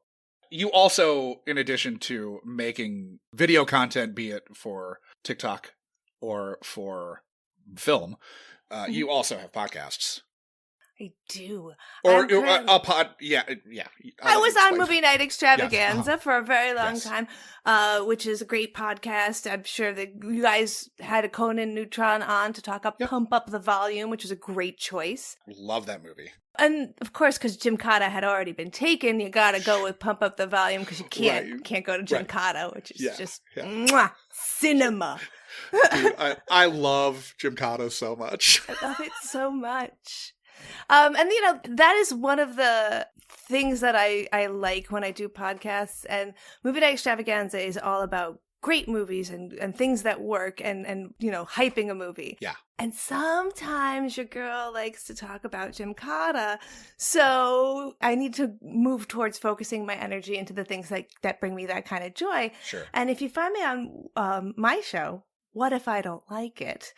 You also, in addition to making video content, be it for TikTok or for film, you also have podcasts.
I do.
Or a pod, yeah.
I was on Movie Night Extravaganza for a very long time, which is a great podcast. I'm sure that you guys had a Conan Neutron on to talk up Pump Up the Volume, which is a great choice.
Love that movie.
And of course, because Gymkata had already been taken, you gotta go with Pump Up the Volume because you can't go to Gymkata, which is just cinema.
Dude, I love Gymkata so much.
I love it so much. And that is one of the things that I like when I do podcasts, and Movie Night Extravaganza is all about great movies and things that work and hyping a movie.
Yeah.
And sometimes your girl likes to talk about Gymkata, so I need to move towards focusing my energy into the things that bring me that kind of joy.
Sure.
And if you find me on my show, What If I Don't Like It?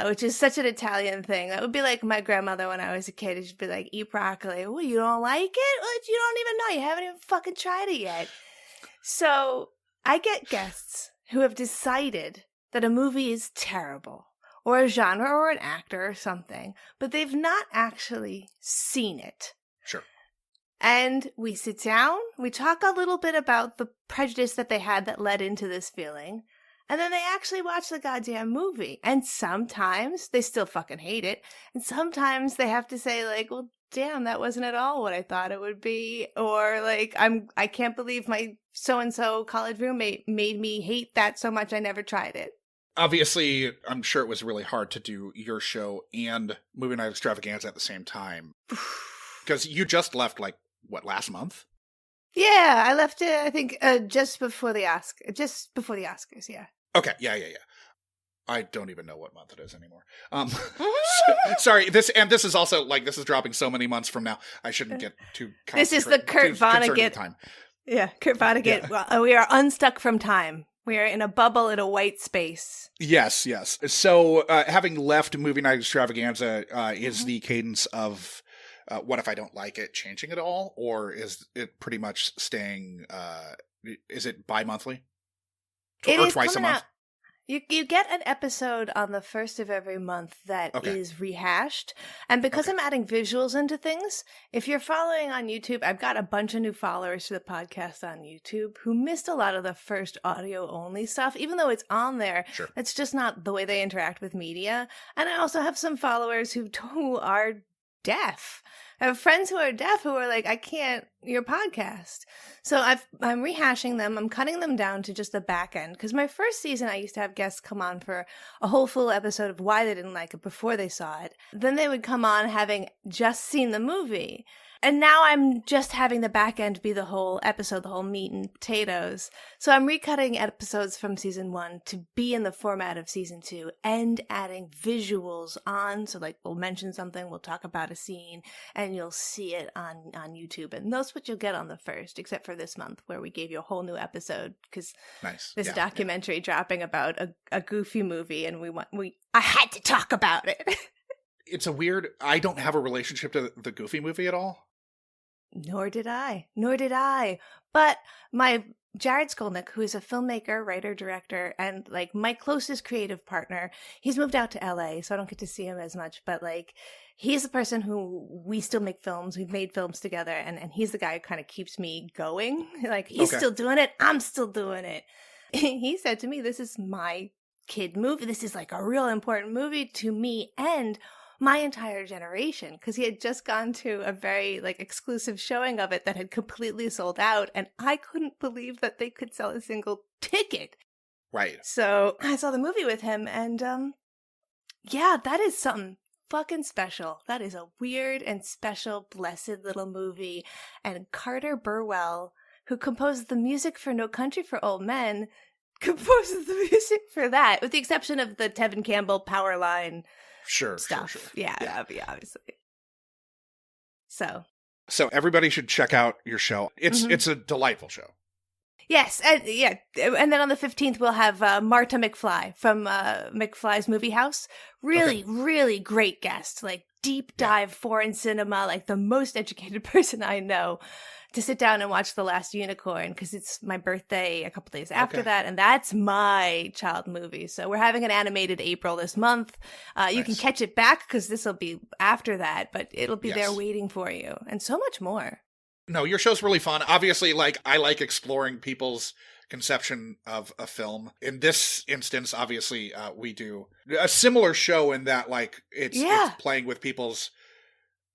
Which is such an Italian thing. That would be like my grandmother when I was a kid. She'd be like, eat broccoli. Well, you don't like it? Well, you don't even know. You haven't even fucking tried it yet. So I get guests who have decided that a movie is terrible, or a genre or an actor or something, but they've not actually seen it.
Sure.
And we sit down, we talk a little bit about the prejudice that they had that led into this feeling. And then they actually watch the goddamn movie. And sometimes they still fucking hate it. And sometimes they have to say, well, damn, that wasn't at all what I thought it would be. Or I can't believe my so-and-so college roommate made me hate that so much I never tried it.
Obviously, I'm sure it was really hard to do your show and Movie Night Extravaganza at the same time. Because you just left, last month?
Yeah, I left it, I think, just before the Oscars, yeah.
Okay, yeah. I don't even know what month it is anymore. Sorry, this is also, this is dropping so many months from now. I shouldn't get too
This is the Kurt Vonnegut time. Yeah, Kurt Vonnegut. Yeah. Well, we are unstuck from time. We are in a bubble in a white space.
Yes. So, having left Movie Night Extravaganza is the cadence of what if I don't like it changing at all? Or is it pretty much staying, is it bi-monthly?
It
or
is
twice a
coming
month?
out. You get an episode on the first of every month that is rehashed. And because I'm adding visuals into things, if you're following on YouTube, I've got a bunch of new followers to the podcast on YouTube who missed a lot of the first audio only stuff, even though it's on there.
Sure.
It's just not the way they interact with media. And I also have some followers who are deaf. I have friends who are deaf who are like, I can't, your podcast. So I'm rehashing them. I'm cutting them down to just the back end. Because my first season, I used to have guests come on for a whole full episode of why they didn't like it before they saw it. Then they would come on having just seen the movie. And now I'm just having the back end be the whole episode, the whole meat and potatoes. So I'm recutting episodes from season 1 to be in the format of season 2 and adding visuals on. So like we'll mention something, we'll talk about a scene, and you'll see it on YouTube. And that's what you'll get on the first, except for this month where we gave you a whole new episode because there's a documentary dropping about a Goofy movie, and I had to talk about it.
It's a weird, I don't have a relationship to the Goofy movie at all.
Nor did I. But my Jared Skolnick, who is a filmmaker, writer, director, and like my closest creative partner, he's moved out to LA, so I don't get to see him as much. But like, he's the person who we still make films. We've made films together, and he's the guy who kind of keeps me going. Like, he's still doing it. I'm still doing it. He said to me, this is my kid movie. This is like a real important movie to me and my entire generation, because he had just gone to a very like exclusive showing of it that had completely sold out, and I couldn't believe that they could sell a single ticket.
Right.
So I saw the movie with him, and yeah, that is something fucking special. That is a weird and special, blessed little movie. And Carter Burwell, who composed the music for No Country for Old Men, composes the music for that, with the exception of the Tevin Campbell Powerline stuff. Sure. Yeah, obviously. So
everybody should check out your show. It's a delightful show.
Yes, and then on the 15th we'll have Marta McFly from McFly's Movie House. Really great guest, like deep dive foreign cinema, like the most educated person I know, to sit down and watch The Last Unicorn, because it's my birthday a couple days after that, and that's my child movie. So we're having an animated April this month. You can catch it back because this will be after that, but it'll be there waiting for you, and so much more.
No, your show's really fun. Obviously, like, I like exploring people's conception of a film. In this instance, obviously, we do a similar show in that, like, it's playing with people's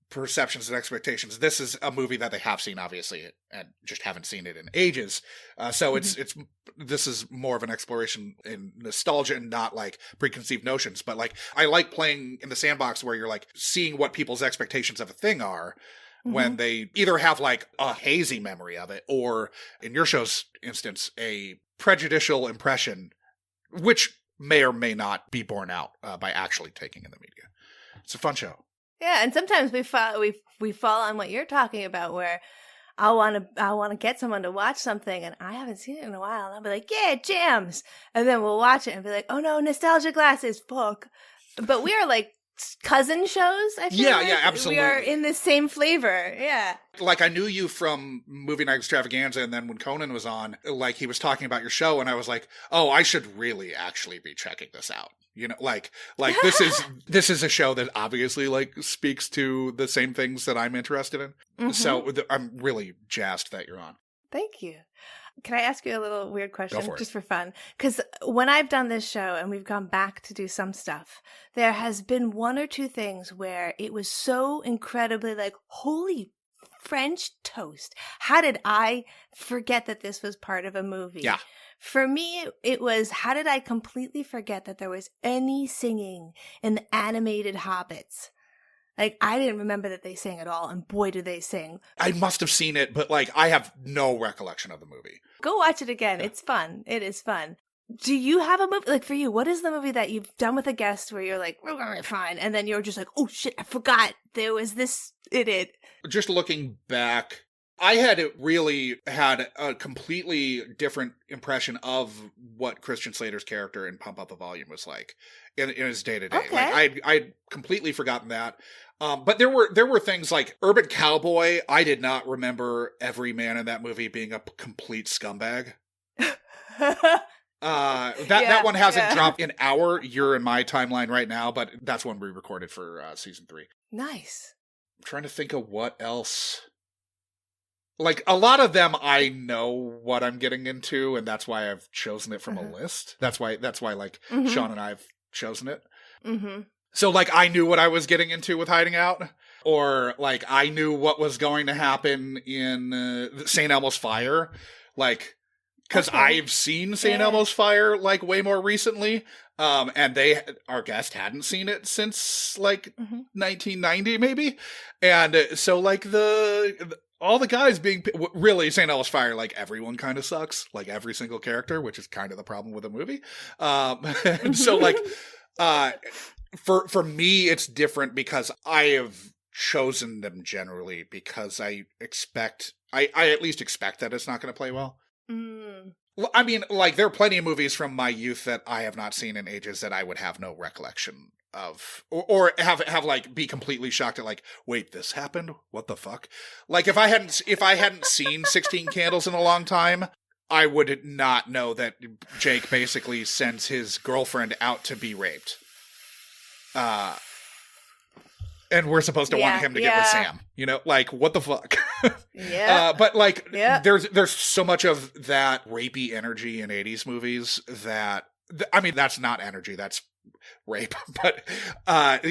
perceptions and expectations. This is a movie that they have seen, obviously, and just haven't seen it in ages. So this is more of an exploration in nostalgia and not like preconceived notions. But like, I like playing in the sandbox where you're like seeing what people's expectations of a thing are when they either have like a hazy memory of it, or in your show's instance, a prejudicial impression, which may or may not be borne out by actually taking in the media. It's a fun show. Yeah,
and sometimes we fall on what you're talking about, where I want to get someone to watch something and I haven't seen it in a while, and I'll be like, yeah, jams, and then we'll watch it and be like, oh no, nostalgia glasses, fuck. But we are like cousin shows. I feel like.
Yeah, absolutely.
We are in the same flavor. Yeah.
Like, I knew you from Movie Night Extravaganza, and then when Conan was on, like, he was talking about your show, and I was like, oh, I should really actually be checking this out. You know, like this is a show that obviously like speaks to the same things that I'm interested in. So I'm really jazzed that you're on.
Thank you. Can I ask you a little weird question, just
for
for fun? Because when I've done this show and we've gone back to do some stuff, there has been one or two things where it was so incredibly like, holy French toast. How did I forget that this was part of a movie?
Yeah.
For me, it was, how did I completely forget that there was any singing in the animated Hobbits? Like, I didn't remember that they sang at all, and boy, do they sing.
I must have seen it, but, like, I have no recollection of the movie.
Go watch it again. Yeah. It's fun. It is fun. Do you have a movie, like, for you, what is the movie that you've done with a guest where you're like, we're going to be fine, and then you're just like, oh shit, I forgot there was this in it?
Just looking back, I had really had a completely different impression of what Christian Slater's character in Pump Up the Volume was like in his day-to-day.
Okay.
Like I'd completely forgotten that. But there were things like Urban Cowboy. I did not remember every man in that movie being a complete scumbag. That one hasn't dropped in you're in my timeline right now, but that's one we recorded for season 3.
Nice.
I'm trying to think of what else. Like, a lot of them I know what I'm getting into, and that's why I've chosen it from a list. That's why like, Sean and I have chosen it.
Mm-hmm.
So, like, I knew what I was getting into with Hiding Out. Or, like, I knew what was going to happen in St. Elmo's Fire. Like, because I've seen St. Elmo's Fire, like, way more recently. And our guest hadn't seen it since, like, 1990, maybe. And so, like, all the guys being really St. Elmo's Fire, like everyone kind of sucks, like every single character, which is kind of the problem with the movie. And so like, for me, it's different because I have chosen them generally because I at least expect that it's not going to play well.
Mm.
I mean, like there are plenty of movies from my youth that I have not seen in ages that I would have no recollection of, or have like be completely shocked at like, wait, this happened? What the fuck? Like if I hadn't seen 16 Candles in a long time, I would not know that Jake basically sends his girlfriend out to be raped. And we're supposed to want him to get with Sam. You know, like what the fuck? But like there's so much of that rapey energy in 80s movies that I mean that's not energy, that's rape, but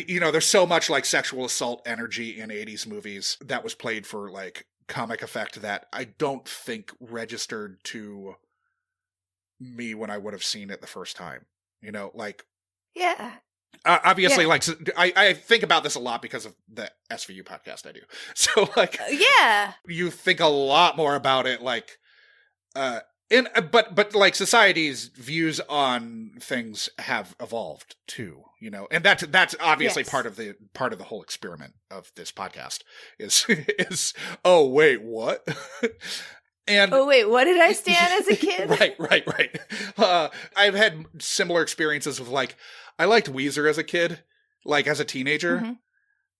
you know, there's so much like sexual assault energy in 80s movies that was played for like comic effect that I don't think registered to me when I would have seen it the first time. You know, like obviously like I think about this a lot because of the SVU podcast I do. So like you think a lot more about it like but like society's views on things have evolved too, you know, and that's obviously part of the whole experiment of this podcast is oh wait, what? And
oh wait, what did I stand as a kid?
right. I've had similar experiences with like I liked Weezer as a kid, like as a teenager.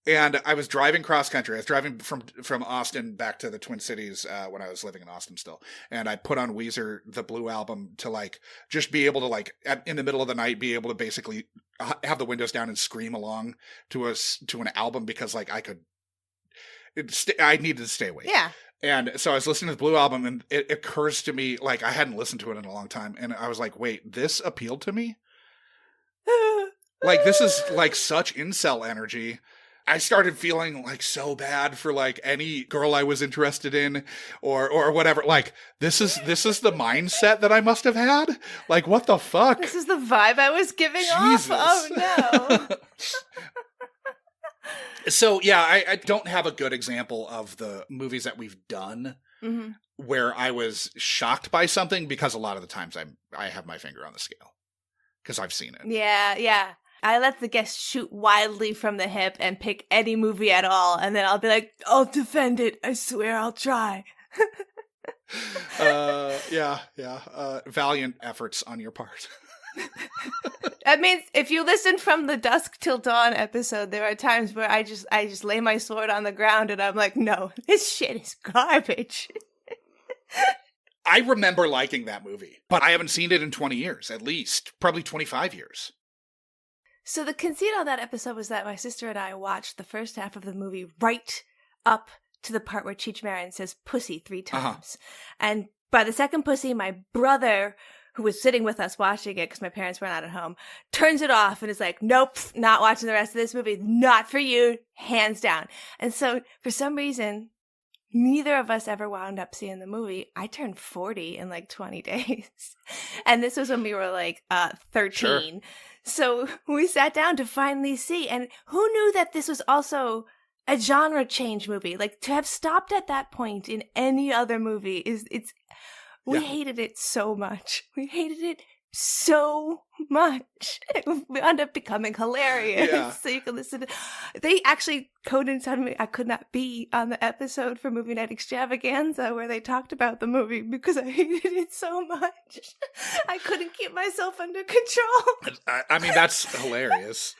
And I was driving cross country. I was driving from Austin back to the Twin Cities when I was living in Austin still. And I put on Weezer, the Blue Album, to like just be able to like in the middle of the night be able to basically have the windows down and scream along to an album because like I needed to stay awake. Yeah. And so I was listening to the Blue Album, and it occurs to me like I hadn't listened to it in a long time, and I was like, wait, this appealed to me. Like this is like such incel energy. I started feeling like so bad for like any girl I was interested in or whatever. Like this is the mindset that I must have had. Like what the fuck?
This is the vibe I was giving off. Oh no.
So yeah, I don't have a good example of the movies that we've done where I was shocked by something because a lot of the times I have my finger on the scale because I've seen it.
Yeah. I let the guests shoot wildly from the hip and pick any movie at all, and then I'll be like, I'll defend it. I swear I'll try.
Valiant efforts on your part.
That means if you listen from the Dusk Till Dawn episode, there are times where I just lay my sword on the ground and I'm like, no, this shit is garbage.
I remember liking that movie, but I haven't seen it in 20 years, at least. Probably 25 years.
So the conceit on that episode was that my sister and I watched the first half of the movie right up to the part where Cheech Marin says pussy 3 times. And by the second pussy, my brother, who was sitting with us watching it because my parents were not at home, turns it off and is like, nope, not watching the rest of this movie. Not for you, hands down. And so for some reason, neither of us ever wound up seeing the movie. I turned 40 in like 20 days. And this was when we were like 13. Sure. So we sat down to finally see. And who knew that this was also a genre change movie? Like to have stopped at that point in any other movie we hated it so much. We hated it so much. It wound up becoming hilarious.
Yeah.
So you can listen to. They actually, Conan told me I could not be on the episode for Movie Night Extravaganza where they talked about the movie because I hated it so much. I couldn't keep myself under control.
I mean, that's hilarious.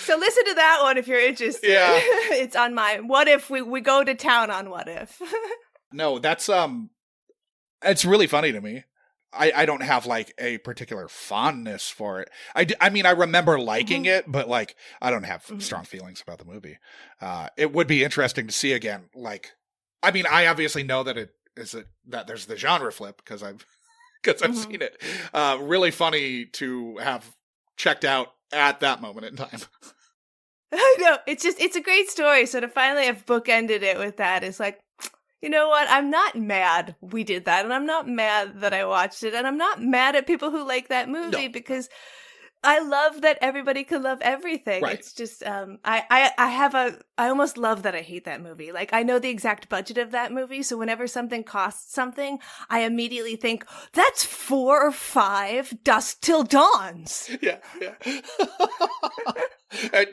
So listen to that one if you're interested.
Yeah.
It's on my What If. We go to town on What If.
No, that's it's really funny to me. I don't have like a particular fondness for it. I mean, I remember liking it, but like I don't have strong feelings about the movie. It would be interesting to see again. Like, I mean, I obviously know that that there's the genre flip because I've seen it. Really funny to have checked out at that moment in time.
I know. It's a great story. So to finally have bookended it with that is like, you know what? I'm not mad we did that, and I'm not mad that I watched it, and I'm not mad at people who like that movie because I love that everybody can love everything.
Right.
It's just I almost love that I hate that movie. Like I know the exact budget of that movie, so whenever something costs something, I immediately think that's 4 or 5 Dusk Till Dawns.
Yeah.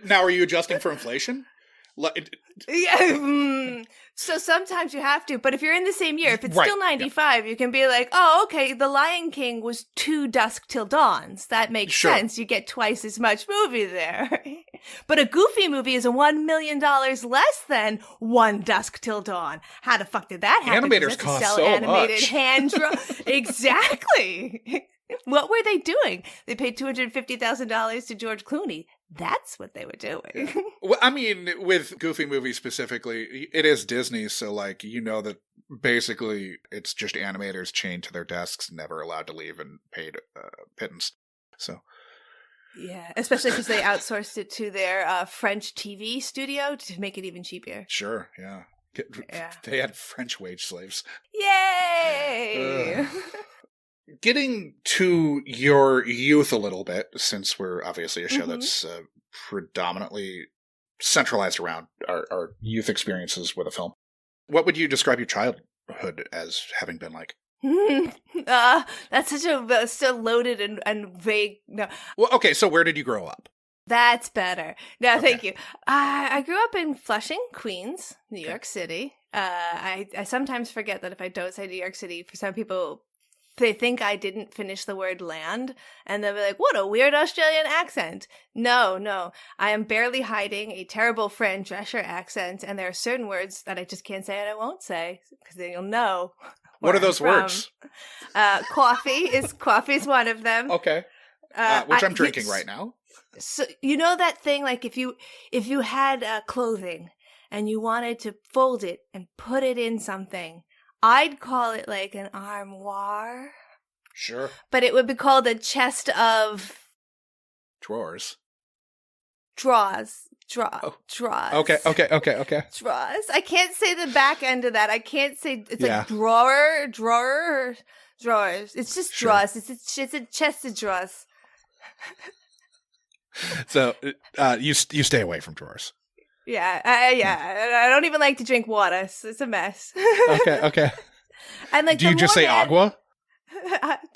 Now, are you adjusting for inflation?
Yeah. So sometimes you have to, but if you're in the same year, if it's
Right,
still 95, you can be like, oh, okay, The Lion King was 2 Dusk Till Dawns. That makes sense. You get twice as much movie there. But a Goofy movie is $1 million less than 1 Dusk Till Dawn. How the fuck did that happen?
Animators cost so much.
Hand Exactly. What were they doing? They paid $250,000 to George Clooney. That's what they were doing.
Well, I mean, with Goofy movies specifically, it is Disney, so like you know that basically it's just animators chained to their desks, never allowed to leave, and paid pittance. So
yeah, especially because they outsourced it to their French TV studio to make it even cheaper.
Sure, yeah. They had French wage slaves.
Yay!
Getting to your youth a little bit, since we're obviously a show that's predominantly centralized around our youth experiences with a film. What would you describe your childhood as having been like?
That's such a still loaded and vague. No.
Well, okay, so where did you grow up?
That's better. No, thank you. I grew up in Flushing, Queens, New York City. I sometimes forget that if I don't say New York City, for some people, they think I didn't finish the word land, and they'll be like, what a weird Australian accent. No. I am barely hiding a terrible Fran Drescher accent, and there are certain words that I just can't say and I won't say, because then you'll know.
What are those words?
Coffee is one of them.
Okay. Which I'm drinking right now.
So you know that thing, like if you had clothing and you wanted to fold it and put it in something, I'd call it like an armoire.
Sure.
But it would be called a chest of
drawers.
Drawers.
Okay.
Drawers. I can't say the back end of that. I can't say it's like drawers. It's just drawers. It's a chest of drawers.
So you stay away from drawers.
Yeah. I don't even like to drink water. So it's a mess.
Okay.
And like,
do you just say agua?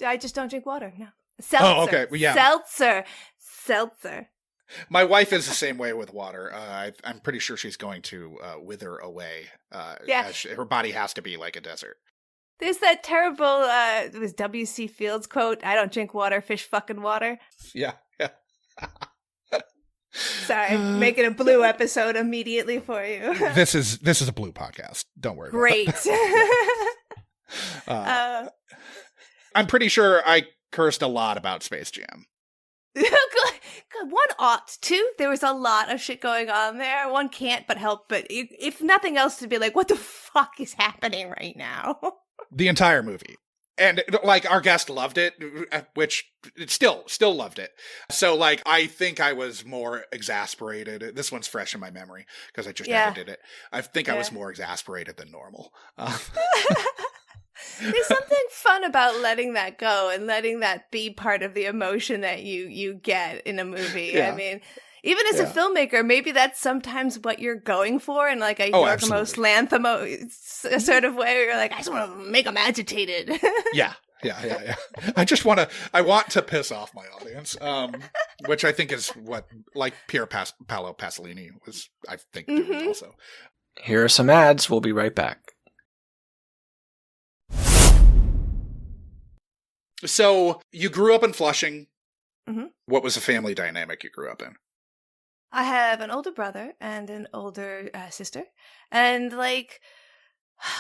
I just don't drink water. No. Seltzer.
Oh, okay. Well, yeah.
Seltzer.
My wife is the same way with water. I'm pretty sure she's going to wither away. Her body has to be like a desert.
There's that terrible, it was W.C. Fields quote, I don't drink water, fish fucking water.
Yeah.
Sorry, making a Blue episode immediately for you.
This is a Blue podcast. Don't worry.
Great.
I'm pretty sure I cursed a lot about Space Jam.
One ought to. There was a lot of shit going on there. One can't but help, but if nothing else, to be like, what the fuck is happening right now?
The entire movie. And like our guest loved it, which still loved it. So like I think I was more exasperated. This one's fresh in my memory because I just never did it. I think I was more exasperated than normal.
There's something fun about letting that go and letting that be part of the emotion that you get in a movie. Yeah. I mean, even as a filmmaker, maybe that's sometimes what you're going for in like a Yorgos Lanthimos sort of way where you're like, I just want to make them agitated.
Yeah. Yeah. I want to piss off my audience, which I think is what, like Paolo Pasolini was, I think, doing also.
Here are some ads. We'll be right back.
So you grew up in Flushing.
Mm-hmm.
What was the family dynamic you grew up in?
I have an older brother and an older sister. And like,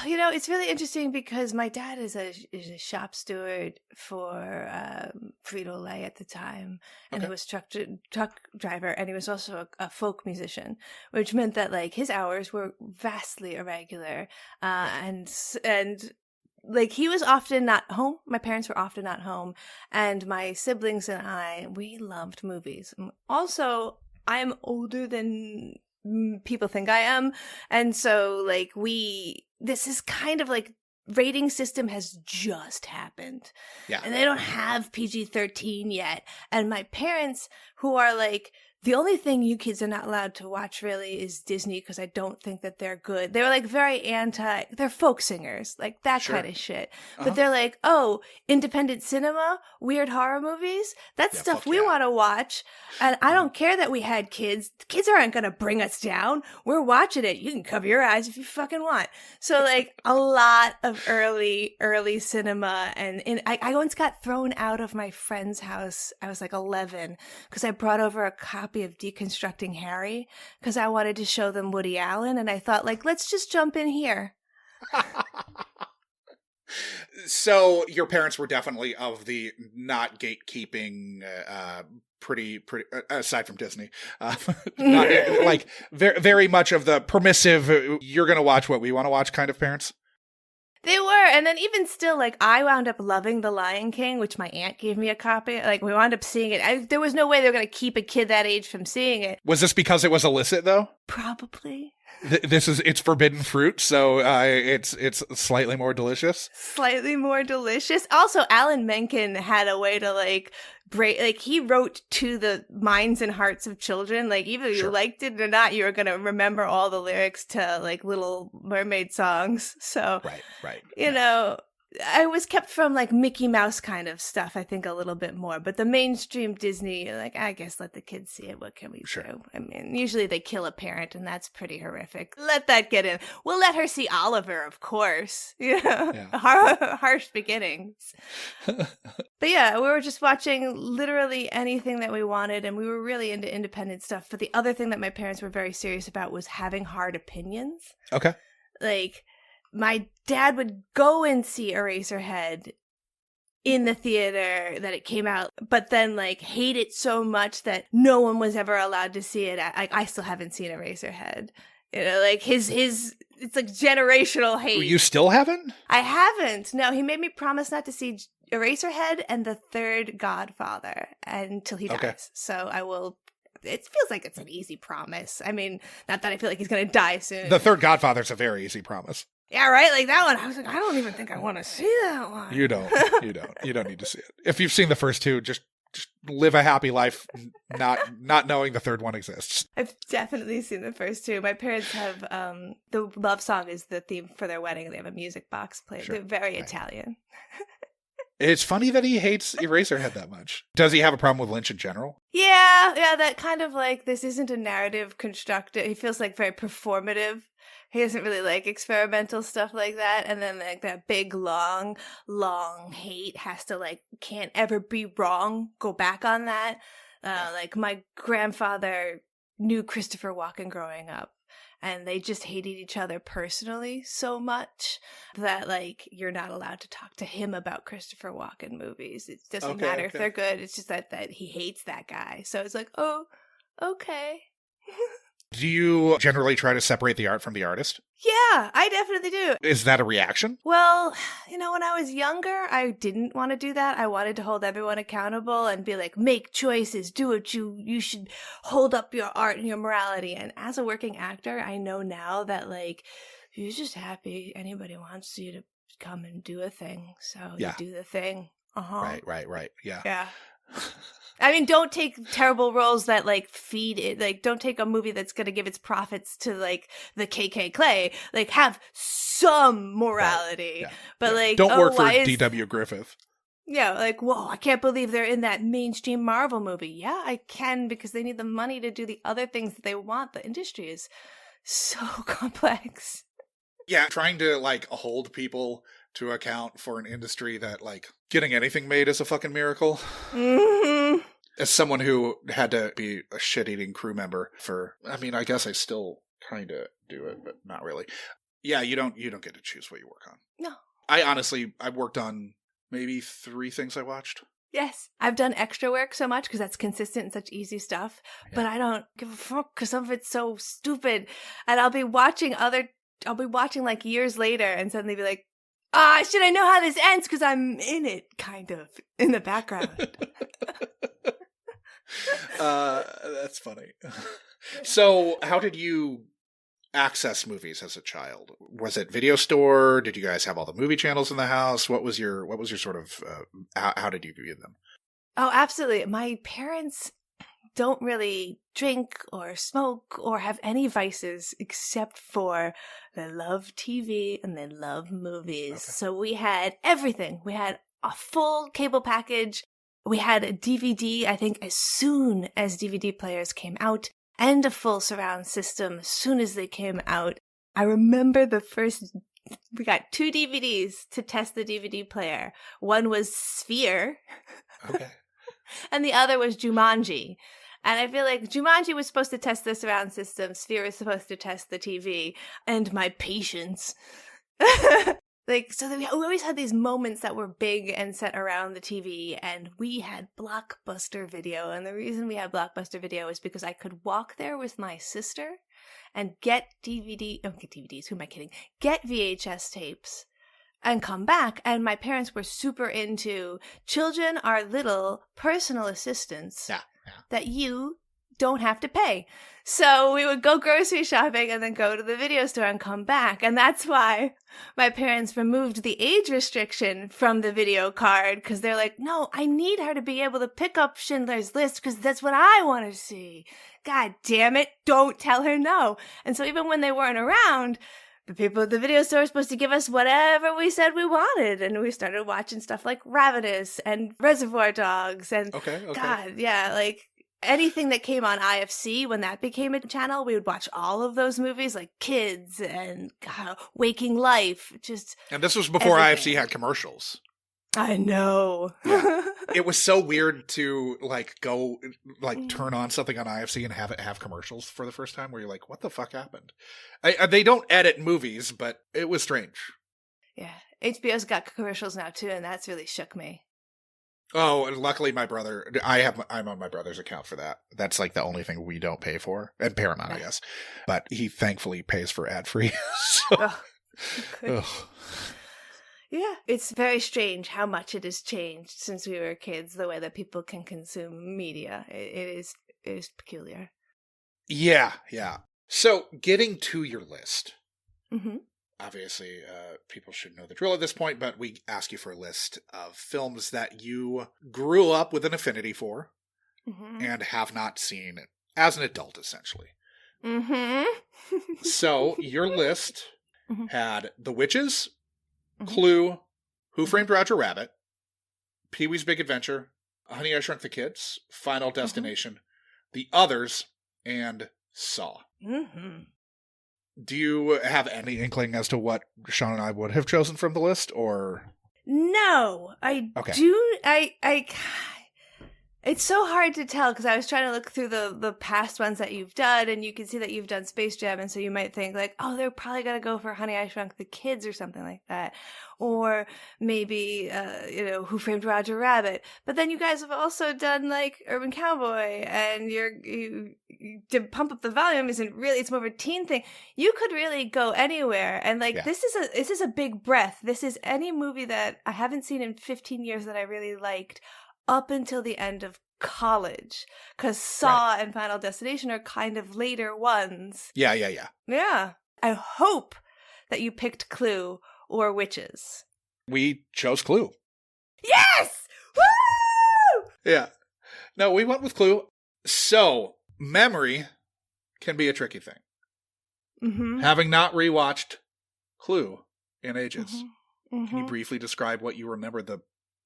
you know, it's really interesting because my dad is a shop steward for Frito-Lay at the time, and he was truck driver, and he was also a folk musician, which meant that like his hours were vastly irregular, and like he was often not home. My parents were often not home, and my siblings and I, we loved movies. Also, I am older than people think I am, and so like this is kind of like rating system has just happened. Yeah. And they don't have PG-13 yet. And my parents, who are like, the only thing you kids are not allowed to watch really is Disney, because I don't think that they're good. They were like very they're folk singers, like that kind of shit. But they're like, oh, independent cinema, weird horror movies, that's stuff we want to watch. And I don't care that we had kids. The kids aren't going to bring us down. We're watching it. You can cover your eyes if you fucking want. So like a lot of early cinema. And I once got thrown out of my friend's house. I was like 11 because I brought over a copy of Deconstructing Harry because I wanted to show them Woody Allen, and I thought, like, let's just jump in here.
So your parents were definitely of the not gatekeeping, pretty aside from Disney, not, like very much of the permissive, you're going to watch what we want to watch kind of parents.
They were, and then even still, like, I wound up loving The Lion King, which my aunt gave me a copy. Like, we wound up seeing it. There was no way they were going to keep a kid that age from seeing it.
Was this because it was illicit, though?
Probably.
It's forbidden fruit, so it's slightly more delicious.
Slightly more delicious. Also, Alan Menken had a way to, like, he wrote to the minds and hearts of children. Like, either you liked it or not, you were going to remember all the lyrics to like Little Mermaid songs. So,
right.
You know, I was kept from like Mickey Mouse kind of stuff, I think, a little bit more. But the mainstream Disney, like, I guess let the kids see it. What can we do? I mean, usually they kill a parent, and that's pretty horrific. Let that get in. We'll let her see Oliver, of course. You know, harsh beginnings. But yeah, we were just watching literally anything that we wanted, and we were really into independent stuff. But the other thing that my parents were very serious about was having hard opinions.
Okay.
Like, my dad would go and see Eraserhead in the theater that it came out, but then like hate it so much that no one was ever allowed to see it. I still haven't seen Eraserhead. You know, like his it's like generational hate. You still haven't? I haven't. No, he made me promise not to see Eraserhead and the third Godfather until he dies. Okay. So I will. It feels like it's an easy promise. I mean, not that I feel like he's going to die soon.
The third Godfather's a very easy promise.
Yeah, right? Like that one, I was like, I don't even think I want to see that one.
You don't need to see it. If you've seen the first two, just live a happy life, not knowing the third one exists.
I've definitely seen the first two. My parents have, the love song is the theme for their wedding, and they have a music box played. Sure. They're very Italian.
It's funny that he hates Eraserhead that much. Does he have a problem with Lynch in general?
Yeah, that kind of like, this isn't a narrative constructed. He feels like very performative. He doesn't really like experimental stuff like that. And then like that big, long hate has to like, can't ever be wrong. Go back on that. Like my grandfather knew Christopher Walken growing up. And they just hated each other personally so much that, like, you're not allowed to talk to him about Christopher Walken movies. It doesn't matter if they're good. It's just that he hates that guy. So it's like, oh, okay.
Do you generally try to separate the art from the artist?
Yeah, I definitely do.
Is that a reaction?
Well, you know, when I was younger, I didn't want to do that. I wanted to hold everyone accountable and be like, make choices, do what you should hold up your art and your morality. And as a working actor, I know now that, like, you're just happy anybody wants you to come and do a thing. So you do the thing. Right. Yeah. Yeah. I mean, don't take terrible roles that, like, feed it. Like, don't take a movie that's going to give its profits to, like, the KKK. Like, have some morality. Right. Yeah. But, like,
don't work for D.W. Griffith.
Yeah, like, whoa, I can't believe they're in that mainstream Marvel movie. Yeah, I can, because they need the money to do the other things that they want. The industry is so complex.
Yeah, trying to, like, hold people to account for an industry that, like, getting anything made is a fucking miracle.
Mm-hmm.
As someone who had to be a shit-eating crew member for, I mean, I guess I still kind of do it, but not really. Yeah, you don't get to choose what you work on.
No.
I worked on maybe 3 things I watched.
Yes. I've done extra work so much because that's consistent and such easy stuff, but I don't give a fuck because some of it's so stupid. And I'll be watching like years later and suddenly be like, should I know how this ends? Because I'm in it, kind of, in the background.
That's funny. So, how did you access movies as a child? Was it video store? Did you guys have all the movie channels in the house? What was your sort of how did you view them?
Oh, absolutely. My parents don't really drink or smoke or have any vices except for they love TV and they love movies. Okay. So we had everything. We had a full cable package. We had a DVD, I think, as soon as DVD players came out, and a full surround system as soon as they came out. I remember we got 2 DVDs to test the DVD player. One was Sphere.
Okay.
And the other was Jumanji. And I feel like Jumanji was supposed to test the surround system. Sphere was supposed to test the TV. And my patience. So we always had these moments that were big and set around the TV, and we had Blockbuster Video. And the reason we had Blockbuster Video is because I could walk there with my sister and get DVDs, who am I kidding? Get VHS tapes and come back. And my parents were super into children are little personal assistants that you don't have to pay. So we would go grocery shopping and then go to the video store and come back. And that's why my parents removed the age restriction from the video card, because they're like, no, I need her to be able to pick up Schindler's List because that's what I want to see. God damn it, don't tell her no. And so even when they weren't around, the people at the video store were supposed to give us whatever we said we wanted. And we started watching stuff like Ravenous and Reservoir Dogs and God, yeah, like anything that came on IFC when that became a channel, we would watch all of those movies, like Kids and Waking Life.
And this was before everything. IFC had commercials.
I know.
Yeah. It was so weird to turn on something on IFC and have it have commercials for the first time, where you're like, what the fuck happened? They don't edit movies, but it was strange.
Yeah. HBO's got commercials now too, and that's really shook me.
Oh, and luckily I'm on my brother's account for that. That's like the only thing we don't pay for, and Paramount, I guess. But he thankfully pays for ad free.
Yeah, it's very strange how much it has changed since we were kids. The way that people can consume media, it is peculiar.
Yeah. So, getting to your list.
Mm-hmm.
Obviously, people should know the drill at this point, but we ask you for a list of films that you grew up with an affinity for and have not seen as an adult, essentially.
Mm-hmm.
So, your list had The Witches, Clue, Who Framed Roger Rabbit, Pee-wee's Big Adventure, Honey, I Shrunk the Kids, Final Destination, The Others, and Saw.
Mm-hmm.
Do you have any inkling as to what Sean and I would have chosen from the list, or?
No, I do. It's so hard to tell because I was trying to look through the past ones that you've done, and you can see that you've done Space Jam, and so you might think like, oh, they're probably gonna go for Honey, I Shrunk the Kids or something like that, or maybe Who Framed Roger Rabbit. But then you guys have also done like Urban Cowboy, and you to Pump Up the Volume isn't really, it's more of a teen thing. You could really go anywhere, and this is a big breath. This is any movie that I haven't seen in 15 years that I really liked up until the end of college, because Saw and Final Destination are kind of later ones.
Yeah.
Yeah. I hope that you picked Clue or Witches.
We chose Clue.
Yes! Woo!
Yeah. No, we went with Clue. So, memory can be a tricky thing.
Mm-hmm.
Having not rewatched Clue in ages, can you briefly describe what you remember the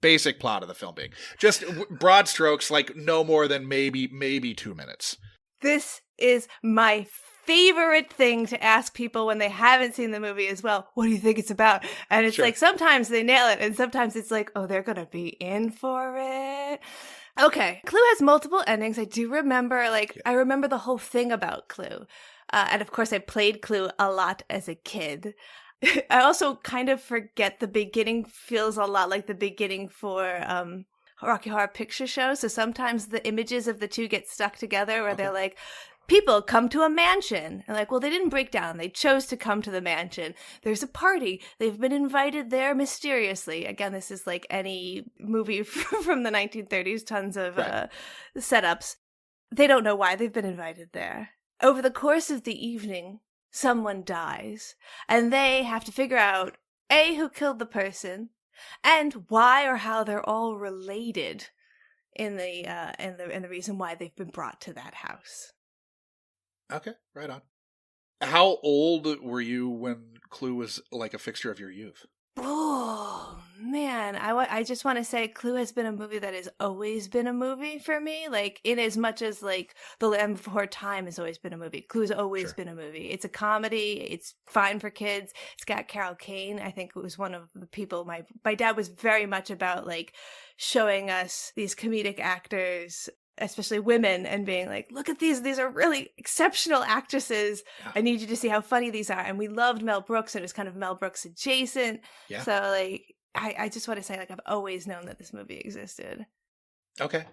basic plot of the film being? Just broad strokes, like no more than maybe 2 minutes.
This is my favorite thing to ask people when they haven't seen the movie as well. What do you think it's about? And it's like sometimes they nail it, and sometimes it's like, oh, they're gonna be in for it. Okay, Clue has multiple endings. I do remember, I remember the whole thing about Clue. And of course, I played Clue a lot as a kid. I also kind of forget the beginning feels a lot like the beginning for Rocky Horror Picture Show. So sometimes the images of the two get stuck together where they're like, people come to a mansion. And well, they didn't break down. They chose to come to the mansion. There's a party. They've been invited there mysteriously. Again, this is like any movie from the 1930s, tons of setups. They don't know why they've been invited there. Over the course of the evening, someone dies, and they have to figure out, A, who killed the person, and why or how they're all related in the reason why they've been brought to that house.
Okay, right on. How old were you when Clue was like a fixture of your youth?
Oh, man. I just want to say Clue has been a movie that has always been a movie for me. In as much as, The Land Before Time has always been a movie. Clue's always been a movie. It's a comedy. It's fine for kids. It's got Carol Kane. I think it was one of the people. My dad was very much about, showing us these comedic actors, especially women, and being like, look at these are really exceptional actresses. I need you to see how funny these are. And we loved Mel Brooks, and it was kind of Mel Brooks adjacent. So I just want to say, I've always known that this movie existed. Okay.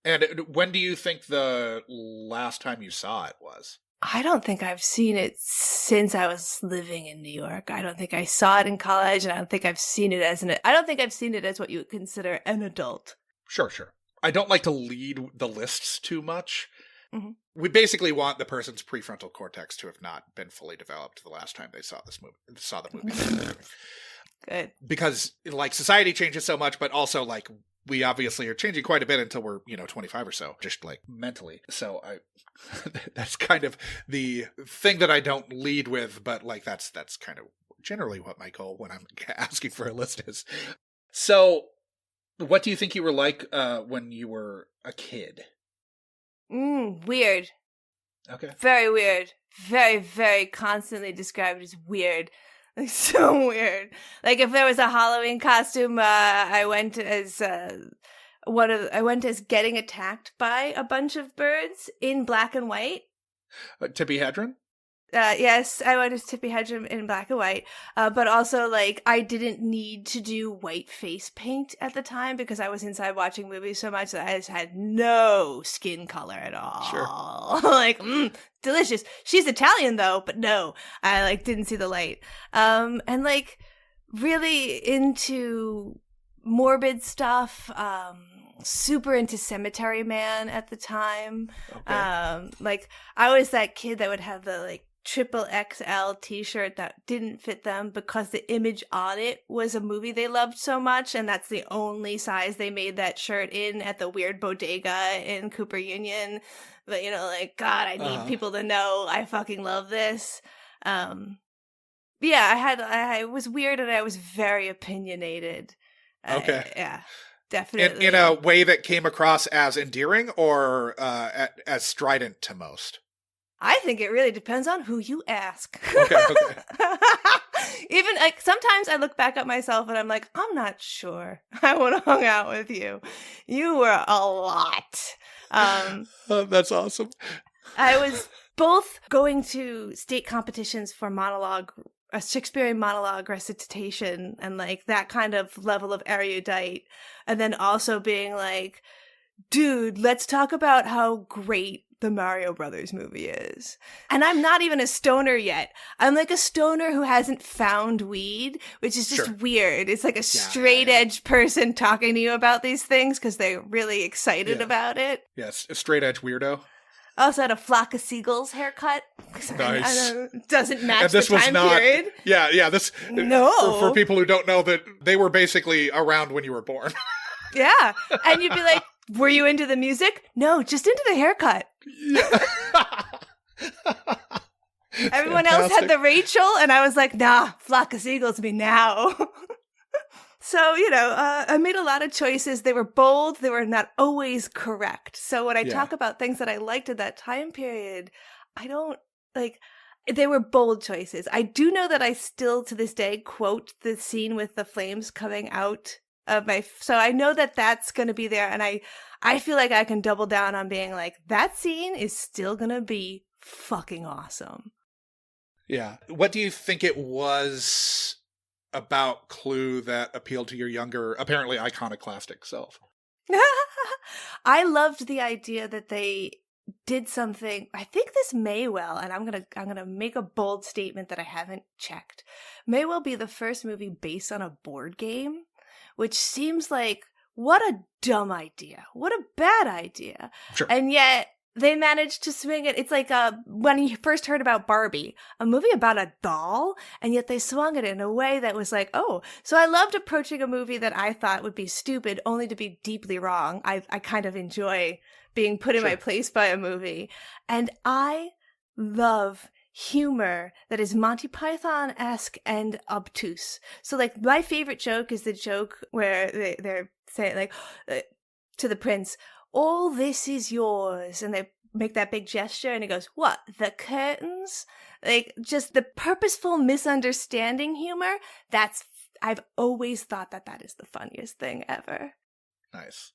And when do you think the last time you saw it was?
I don't think I've seen it since I was living in New York. I don't think I saw it in college, and I don't think I've seen it as what you would consider an adult.
Sure. I don't like to lead the lists too much.
Mm-hmm.
We basically want the person's prefrontal cortex to have not been fully developed the last time they saw the movie.
Good.
Because society changes so much, but also we obviously are changing quite a bit until we're 25 or so, just mentally. So that's kind of the thing that I don't lead with, but that's kind of generally what my goal when I'm asking for a list is. So, what do you think you were like when you were a kid?
Weird.
Okay.
Very weird. Very, very constantly described as weird. So weird. If there was a Halloween costume, I went as getting attacked by a bunch of birds in black and white.
Tippi Hedren?
Yes, I went as Tippi Hedren in black and white, but also I didn't need to do white face paint at the time because I was inside watching movies so much that I just had no skin color at all.
Sure.
Delicious. She's Italian though, but no, I didn't see the light. And really into morbid stuff. Super into Cemetery Man at the time. Okay. I was that kid that would have the triple XL t-shirt that didn't fit them because the image on it was a movie they loved so much, and that's the only size they made that shirt in at the weird bodega in Cooper Union. But God, I need people to know I fucking love this. I was weird, and I was very opinionated.
Okay.
Yeah. Definitely.
In a way that came across as endearing or as strident to most?
I think it really depends on who you ask.
Okay.
Even sometimes I look back at myself and I'm like, I'm not sure I would have hung out with you. You were a lot.
That's awesome.
I was both going to state competitions for a Shakespearean monologue recitation and that kind of level of erudite, and then also being dude, let's talk about how great the Mario Brothers movie is. And I'm not even a stoner yet. I'm a stoner who hasn't found weed, which is just weird. It's a straight edge person talking to you about these things because they're really excited about it.
Yes, a straight edge weirdo.
I also had a Flock of Seagulls haircut.
Nice.
Doesn't match the time period.
Yeah. This
no.
For people who don't know, that they were basically around when you were born.
Yeah, and you'd be like, "Were you into the music?" No, just into the haircut.
Yeah.
Everyone else had the Rachel, and I was like, "Nah, Flock of Seagulls me now." So, you know, I made a lot of choices. They were bold. They were not always correct. So when I talk about things that I liked at that time period, I don't like, they were bold choices. I do know that I still to this day quote the scene with the flames coming out of so I know that that's going to be there. And I feel like I can double down on being like, that scene is still going to be fucking awesome.
Yeah. What do you think it was about Clue that appealed to your younger, apparently iconoclastic self?
I loved the idea that they did something. I think this may well, and I'm gonna make a bold statement that I haven't checked, may well be the first movie based on a board game, which seems like what a dumb idea, what a bad idea.
Sure.
And yet they managed to swing it. It's like when you first heard about Barbie, a movie about a doll, and yet they swung it in a way that was like, oh. So I loved approaching a movie that I thought would be stupid, only to be deeply wrong. I kind of enjoy being put in my place by a movie. And I love humor that is Monty Python-esque and obtuse. So, like, my favorite joke is the joke where they're saying, like, to the prince, all this is yours, and they make that big gesture, and he goes, what, the curtains? Like, just the purposeful misunderstanding humor, I've always thought that is the funniest thing ever.
Nice.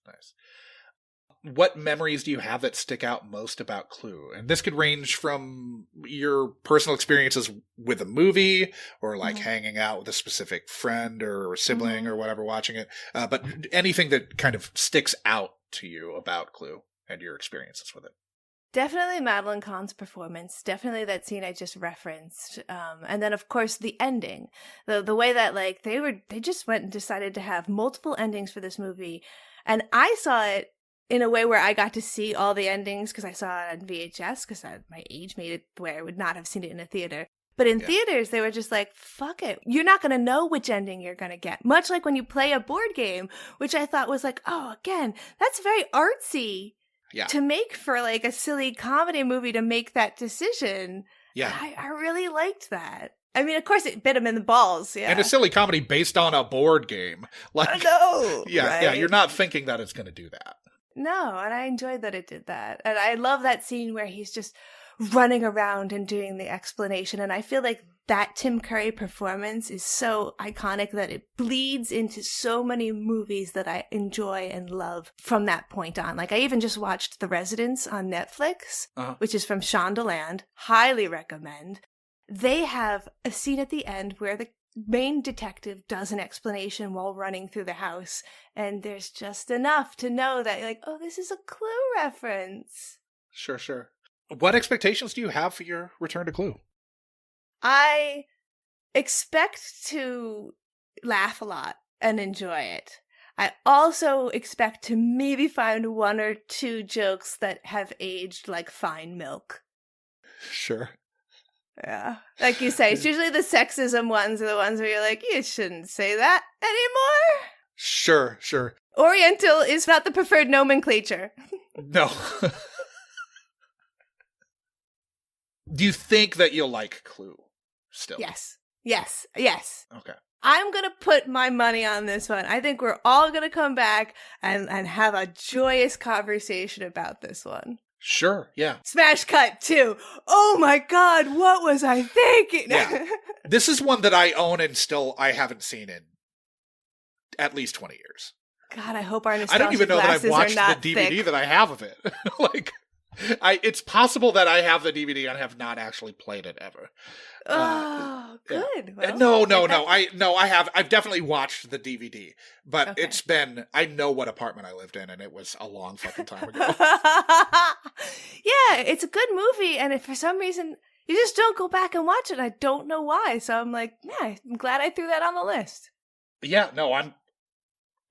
What memories do you have that stick out most about Clue? And this could range from your personal experiences with a movie, or like hanging out with a specific friend or sibling or whatever watching it, but anything that kind of sticks out to you about Clue and your experiences with it.
Definitely Madeline Kahn's performance. Definitely that scene I just referenced. And then, of course, the ending. The way that, like, they just went and decided to have multiple endings for this movie. And I saw it in a way where I got to see all the endings because I saw it on VHS because my age made it where I would not have seen it in a theater. But in theaters, they were just like, fuck it. You're not going to know which ending you're going to get. Much like when you play a board game, which I thought was like, oh, again, that's very artsy to make for like a silly comedy movie to make that decision. Yeah. I really liked that. I mean, of course, it bit him in the balls. Yeah.
And a silly comedy based on a board game. Like,
no.
Yeah, you're not thinking that it's going to do that.
No, and I enjoyed that it did that. And I love that scene where he's just running around and doing the explanation. And I feel like that Tim Curry performance is so iconic that it bleeds into so many movies that I enjoy and love from that point on. Like, I even just watched The Residents on Netflix, which is from Shondaland. Highly recommend. They have a scene at the end where the main detective does an explanation while running through the house, and there's just enough to know that, like, oh, this is a Clue reference.
Sure. What expectations do you have for your return to Clue?
I expect to laugh a lot and enjoy it. I also expect to maybe find one or two jokes that have aged like fine milk.
Sure.
Yeah. Like you say, it's usually the sexism ones are the ones where you're like, you shouldn't say that anymore.
Sure.
Oriental is not the preferred nomenclature.
No. Do you think that you'll like Clue still?
Yes.
Okay.
I'm going to put my money on this one. I think we're all going to come back and have a joyous conversation about this one.
Sure, yeah.
Smash cut 2. Oh my God, what was I thinking?
Yeah. This is one that I own and still I haven't seen in at least 20 years.
God, I hope our nostalgic
I don't even know that I've watched the DVD
thick.
that I have of it. Like, it's possible that I have the DVD and have not actually played it ever.
Oh, good.
Yeah.
Well,
No. I've definitely watched the DVD, but
okay.
It's been. I know what apartment I lived in, and it was a long fucking time ago.
Yeah, it's a good movie, and if for some reason you just don't go back and watch it, I don't know why. So I'm like, yeah, I'm glad I threw that on the list.
Yeah, no,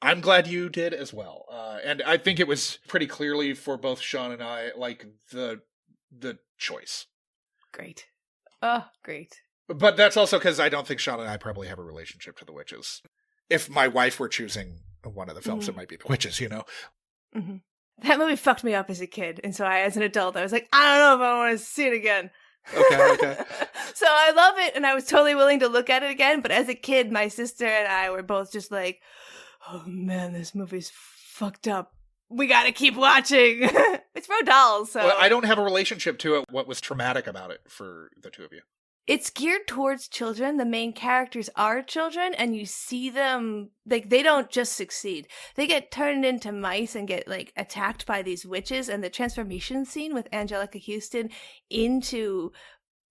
I'm glad you did as well, and I think it was pretty clearly for both Sean and I, like the choice.
Great. Oh, great.
But that's also because I don't think Sean and I probably have a relationship to the Witches. If my wife were choosing one of the films, it might be the Witches, you know?
Mm-hmm. That movie fucked me up as a kid. And so as an adult, I was like, I don't know if I want to see it again.
Okay.
So I love it, and I was totally willing to look at it again. But as a kid, my sister and I were both just like, "Oh man, this movie's fucked up. We gotta keep watching." It's Roald Dahl, so
Well, I don't have a relationship to it. What was traumatic about it for the two of you?
it's geared towards children. The main characters are children, and you see them, like, they don't just succeed. They get turned into mice and get, like, attacked by these witches, and the transformation scene with Angelica Houston into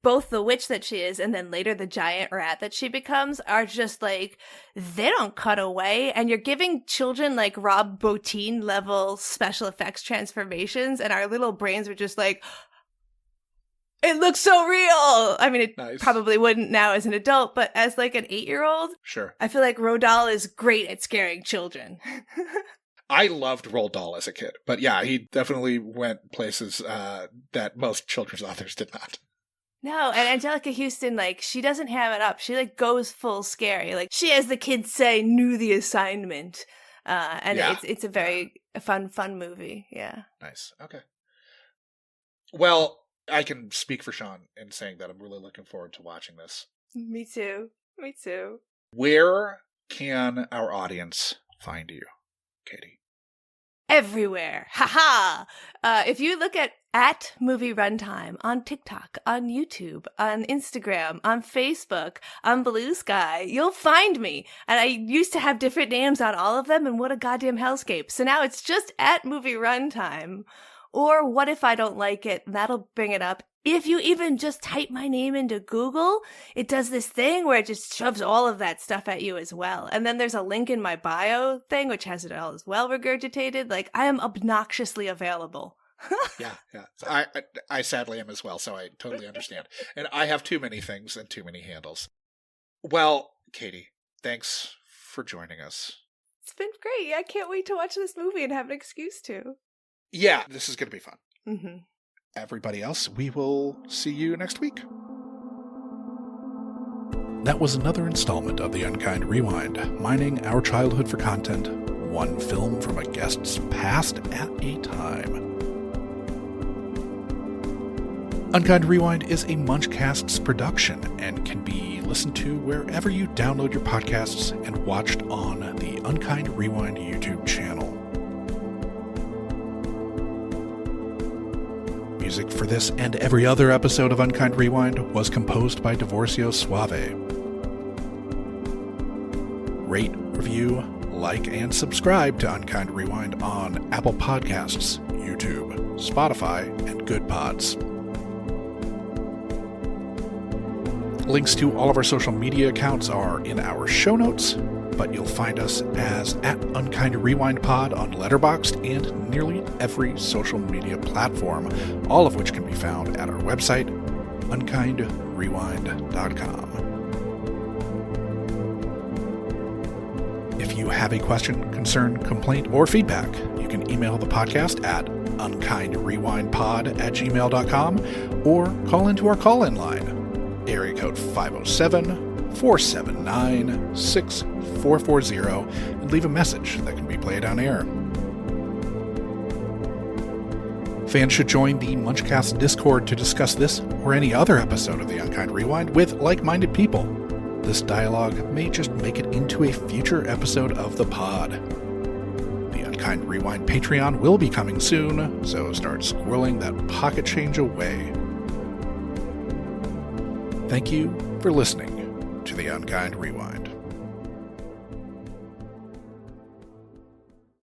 both the witch that she is and then later the giant rat that she becomes are just, like, they don't cut away, and you're giving children, like, Rob Bottin level special effects transformations, and our little brains were just like, it looks so real. I mean, it
Nice.
probably wouldn't now as an adult, but as like an 8-year-old,
Sure.
I feel like Roald Dahl is great at scaring children.
I loved Roald Dahl as a kid, but yeah, he definitely went places that most children's authors did not.
No, and Angelica Houston, like, she doesn't ham it up. She, like, goes full scary. Like, she, as the kids say, knew the assignment. And
Yeah.
it's a very fun movie. Yeah.
Nice. Okay. Well, I can speak for Sean in saying that I'm really looking forward to watching this.
Me too.
Where can our audience find you, Katie?
Everywhere. Haha. If you look at Movie Runtime on TikTok, on YouTube, on Instagram, on Facebook, on Blue Sky, you'll find me. And I used to have different names on all of them, and what a goddamn hellscape. So now it's just at Movie Runtime. Or what if I don't like it? That'll bring it up. If you even just type my name into Google, it does this thing where it just shoves all of that stuff at you as well. And then there's a link in my bio thing, which has it all as well regurgitated. Like, I am obnoxiously available.
Yeah. I sadly am as well, so I totally understand. And I have too many things and too many handles. Well, Katie, thanks for joining us.
It's been great. I can't wait to watch this movie and have an excuse to.
Yeah, this is going to be fun.
Mm-hmm.
Everybody else, we will see you next week. That was another installment of the Unkind Rewind, mining our childhood for content, one film from a guest's past at a time. Unkind Rewind is a Munchcasts production and can be listened to wherever you download your podcasts and watched on the Unkind Rewind YouTube channel. Music for this and every other episode of Unkind Rewind was composed by Divorcio Suave. Rate, review, like, and subscribe to Unkind Rewind on Apple Podcasts, YouTube, Spotify, and Good Pods. Links to all of our social media accounts are in our show notes, but you'll find us as at Unkind Rewind Pod on Letterboxd and nearly every social media platform, all of which can be found at our website, unkindrewind.com. If you have a question, concern, complaint, or feedback, you can email the podcast at unkindrewindpod@gmail.com or call into our call-in line, area code 507-479-6440, and leave a message that can be played on air. Fans should join the Munchcast Discord to discuss this or any other episode of the Unkind Rewind with like-minded people. This dialogue may just make it into a future episode of the pod. The Unkind Rewind Patreon will be coming soon, so start squirreling that pocket change away. Thank you for listening to the Unkind Rewind.